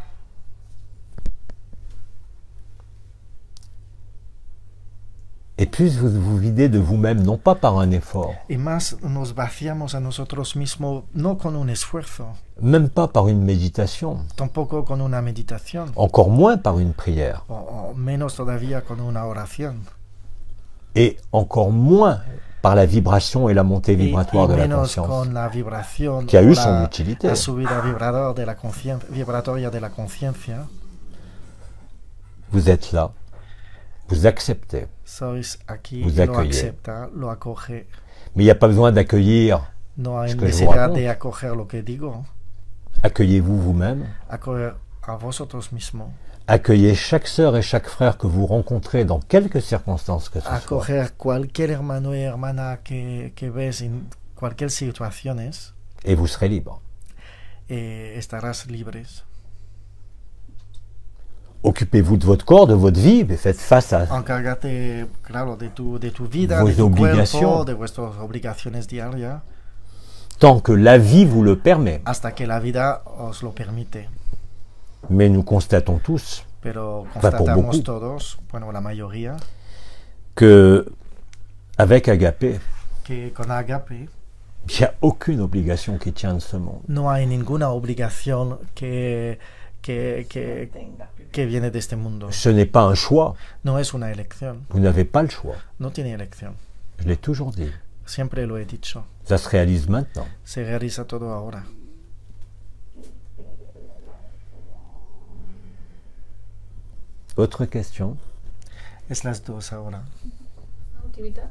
S1: Et plus vous vous videz de vous-même, non pas par un effort,
S2: Y más nos vaciamos a nosotros mismos, no con un esfuerzo,
S1: même pas par une méditation,
S2: tampoco con una meditación,
S1: encore moins par une prière,
S2: o menos todavía con una oración,
S1: et encore moins par la vibration et la montée
S2: y
S1: vibratoire de la
S2: menos
S1: conscience,
S2: con la vibración,
S1: qui a
S2: o
S1: eu son utilité.
S2: la subida vibratoria de la conciencia.
S1: Vous êtes là, vous acceptez,
S2: Sois aquí,
S1: Vous
S2: lo
S1: accueillez.
S2: acepta, lo acoge.
S1: mais il n'y a pas besoin d'accueillir.
S2: No hay
S1: Ce que je vous
S2: necesidad
S1: raconte.
S2: de acoger lo que digo,
S1: Accueillez-vous vous-même,
S2: acoger a vosotros mismos,
S1: accueillez chaque sœur et chaque frère que vous rencontrez dans quelques circonstances que ce soit.
S2: acoger cualquier hermano y hermana que ves en cualquier situaciones,
S1: Et vous serez libre.
S2: estarás libres.
S1: Occupez-vous de votre corps, de votre vie, mais faites face à
S2: Encárgate, claro, de tu vida,
S1: Vos
S2: de tu
S1: obligations.
S2: cuerpo, de vuestras obligaciones diarias,
S1: tant que la vie vous le permet.
S2: hasta que la vida os lo permite.
S1: Mais nous constatons tous
S2: Pero
S1: Enfin, pour
S2: constatamos
S1: beaucoup.
S2: todos, bueno, la mayoría,
S1: que avec Agapé,
S2: que con Agape
S1: il n'y a aucune obligation qui tient de ce monde.
S2: no hay ninguna obligación que viene de este mundo.
S1: Ce n'est pas un choix.
S2: No es una elección,
S1: Vous n'avez pas le choix.
S2: no tiene elección.
S1: Je l'ai toujours dit.
S2: Siempre lo he dicho.
S1: Ça se réalise maintenant.
S2: Se realiza todo ahora.
S1: Autre question?
S2: Es las dos ahora.
S4: Ultimita.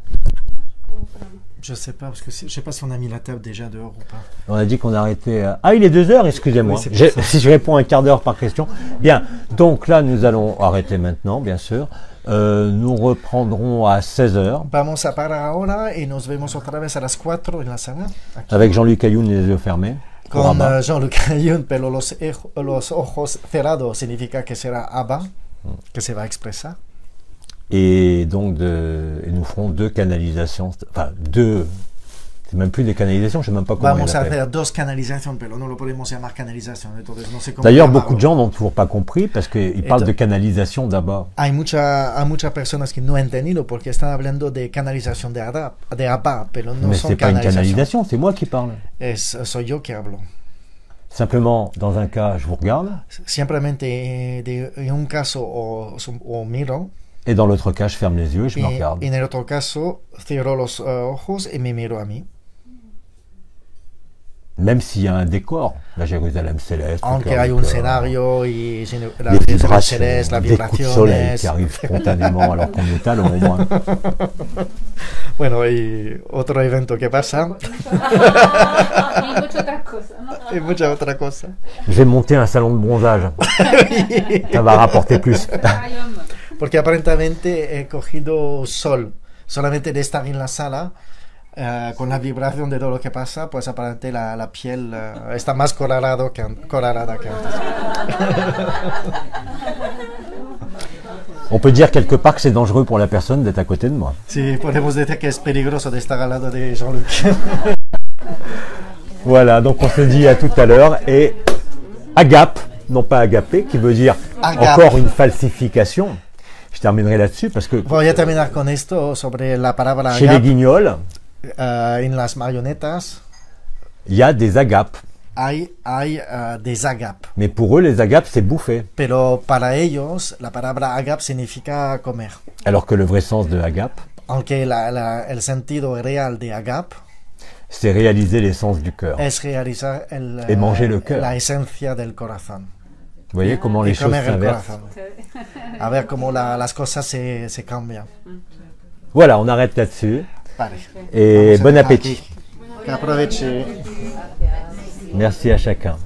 S4: O esperamos.
S2: Je sais pas, parce que je sais pas si on a mis la table déjà dehors ou pas.
S1: On a dit qu'on arrêtait à... Ah, il est 2 heures, excusez-moi.
S2: Oui, c'est pour ça.
S1: Si je réponds un quart d'heure par question. Bien, donc là, nous allons arrêter maintenant, bien sûr. Nous reprendrons à 16 heures
S2: Vamos a parar ahora y nos vemos otra vez a las 4 en la sala. Aquí.
S1: avec Jean-Luc Ayoun les yeux fermés. pour
S2: Con
S1: Abba.
S2: Jean-Luc Ayun, pero los ojos cerrados significa que será Abba, que se va a expresar.
S1: Et donc, et nous ferons 2 canalisations. Enfin, 2... C'est même plus des canalisations, je ne sais même pas comment
S2: Vamos
S1: il
S2: a
S1: appelle.
S2: hacer dos canalizaciones, pero no lo podemos llamar canalización, entonces no sé cómo
S1: D'ailleurs,
S2: llamarlo.
S1: beaucoup de gens n'ont toujours pas compris parce qu'ils parlent de canalisation d'Abba.
S2: Hay muchas personas que no han entendido porque están hablando de canalización de Abba, pero no
S1: Mais
S2: son
S1: c'est pas une
S2: canalización.
S1: canalisation, c'est moi qui parle.
S2: Soy yo que hablo.
S1: Simplement, dans un cas, je vous regarde,
S2: Simplemente en un caso o miro,
S1: et dans l'autre cas, je ferme les yeux et je me
S2: y
S1: regarde.
S2: en el otro caso cierro los ojos y me miro a mí.
S1: Même s'il y a un décor, la Jérusalem céleste, le
S2: Aunque
S1: cœur
S2: hay
S1: du
S2: un
S1: cœur,
S2: escenario y la
S1: les
S2: Jerusalén
S1: vibrations,
S2: celeste, las
S1: des coups de soleil
S2: vibraciones.
S1: qui arrivent spontanément alors qu'on est à l'ombre.
S2: Bueno, y otro evento que pasa
S4: Y muchas otras cosas, ¿no?
S2: y mucha otra cosa.
S1: Je vais monter un salon de bronzage. Ça va rapporter plus.
S4: Ay, hombre.
S2: Porque aparentemente he cogido sol. Solamente de estar en la sala, con la vibración de todo lo que pasa, pues aparentemente la piel está más colorada que antes.
S1: On peut dire quelque part que c'est dangereux pour la personne d'être à côté de moi.
S2: Sí, podemos decir que es peligroso de estar al lado de Jean-Luc.
S1: Voilà, donc on se dit à tout à l'heure. Et agape, non pas agapé, qui veut dire
S2: Agape.
S1: encore une falsification. Je terminerai là-dessus parce que
S2: Voy a terminar con esto sobre la palabra
S1: chez les
S2: agape.
S1: guignols,
S2: En las marionetas
S1: il y a des agapes.
S2: hay des agap.
S1: Mais pour eux, les agapes, c'est bouffer.
S2: Pero para ellos la palabra agap significa comer.
S1: Alors que le vrai sens de agape,
S2: Aunque el sentido real de agap
S1: c'est réaliser l'essence du cœur.
S2: es realizar
S1: Et manger le cœur.
S2: la esencia del corazón.
S1: Vous voyez comment les
S2: Y
S1: choses
S2: comer el
S1: s'inversent.
S2: corazón. A ver cómo las cosas se cambian.
S1: Voilà, on arrête là-dessus.
S2: Vale.
S1: Et
S2: Vamos a
S1: bon
S2: dejar
S1: appétit.
S2: aquí. Que aproveche.
S1: Merci à chacun.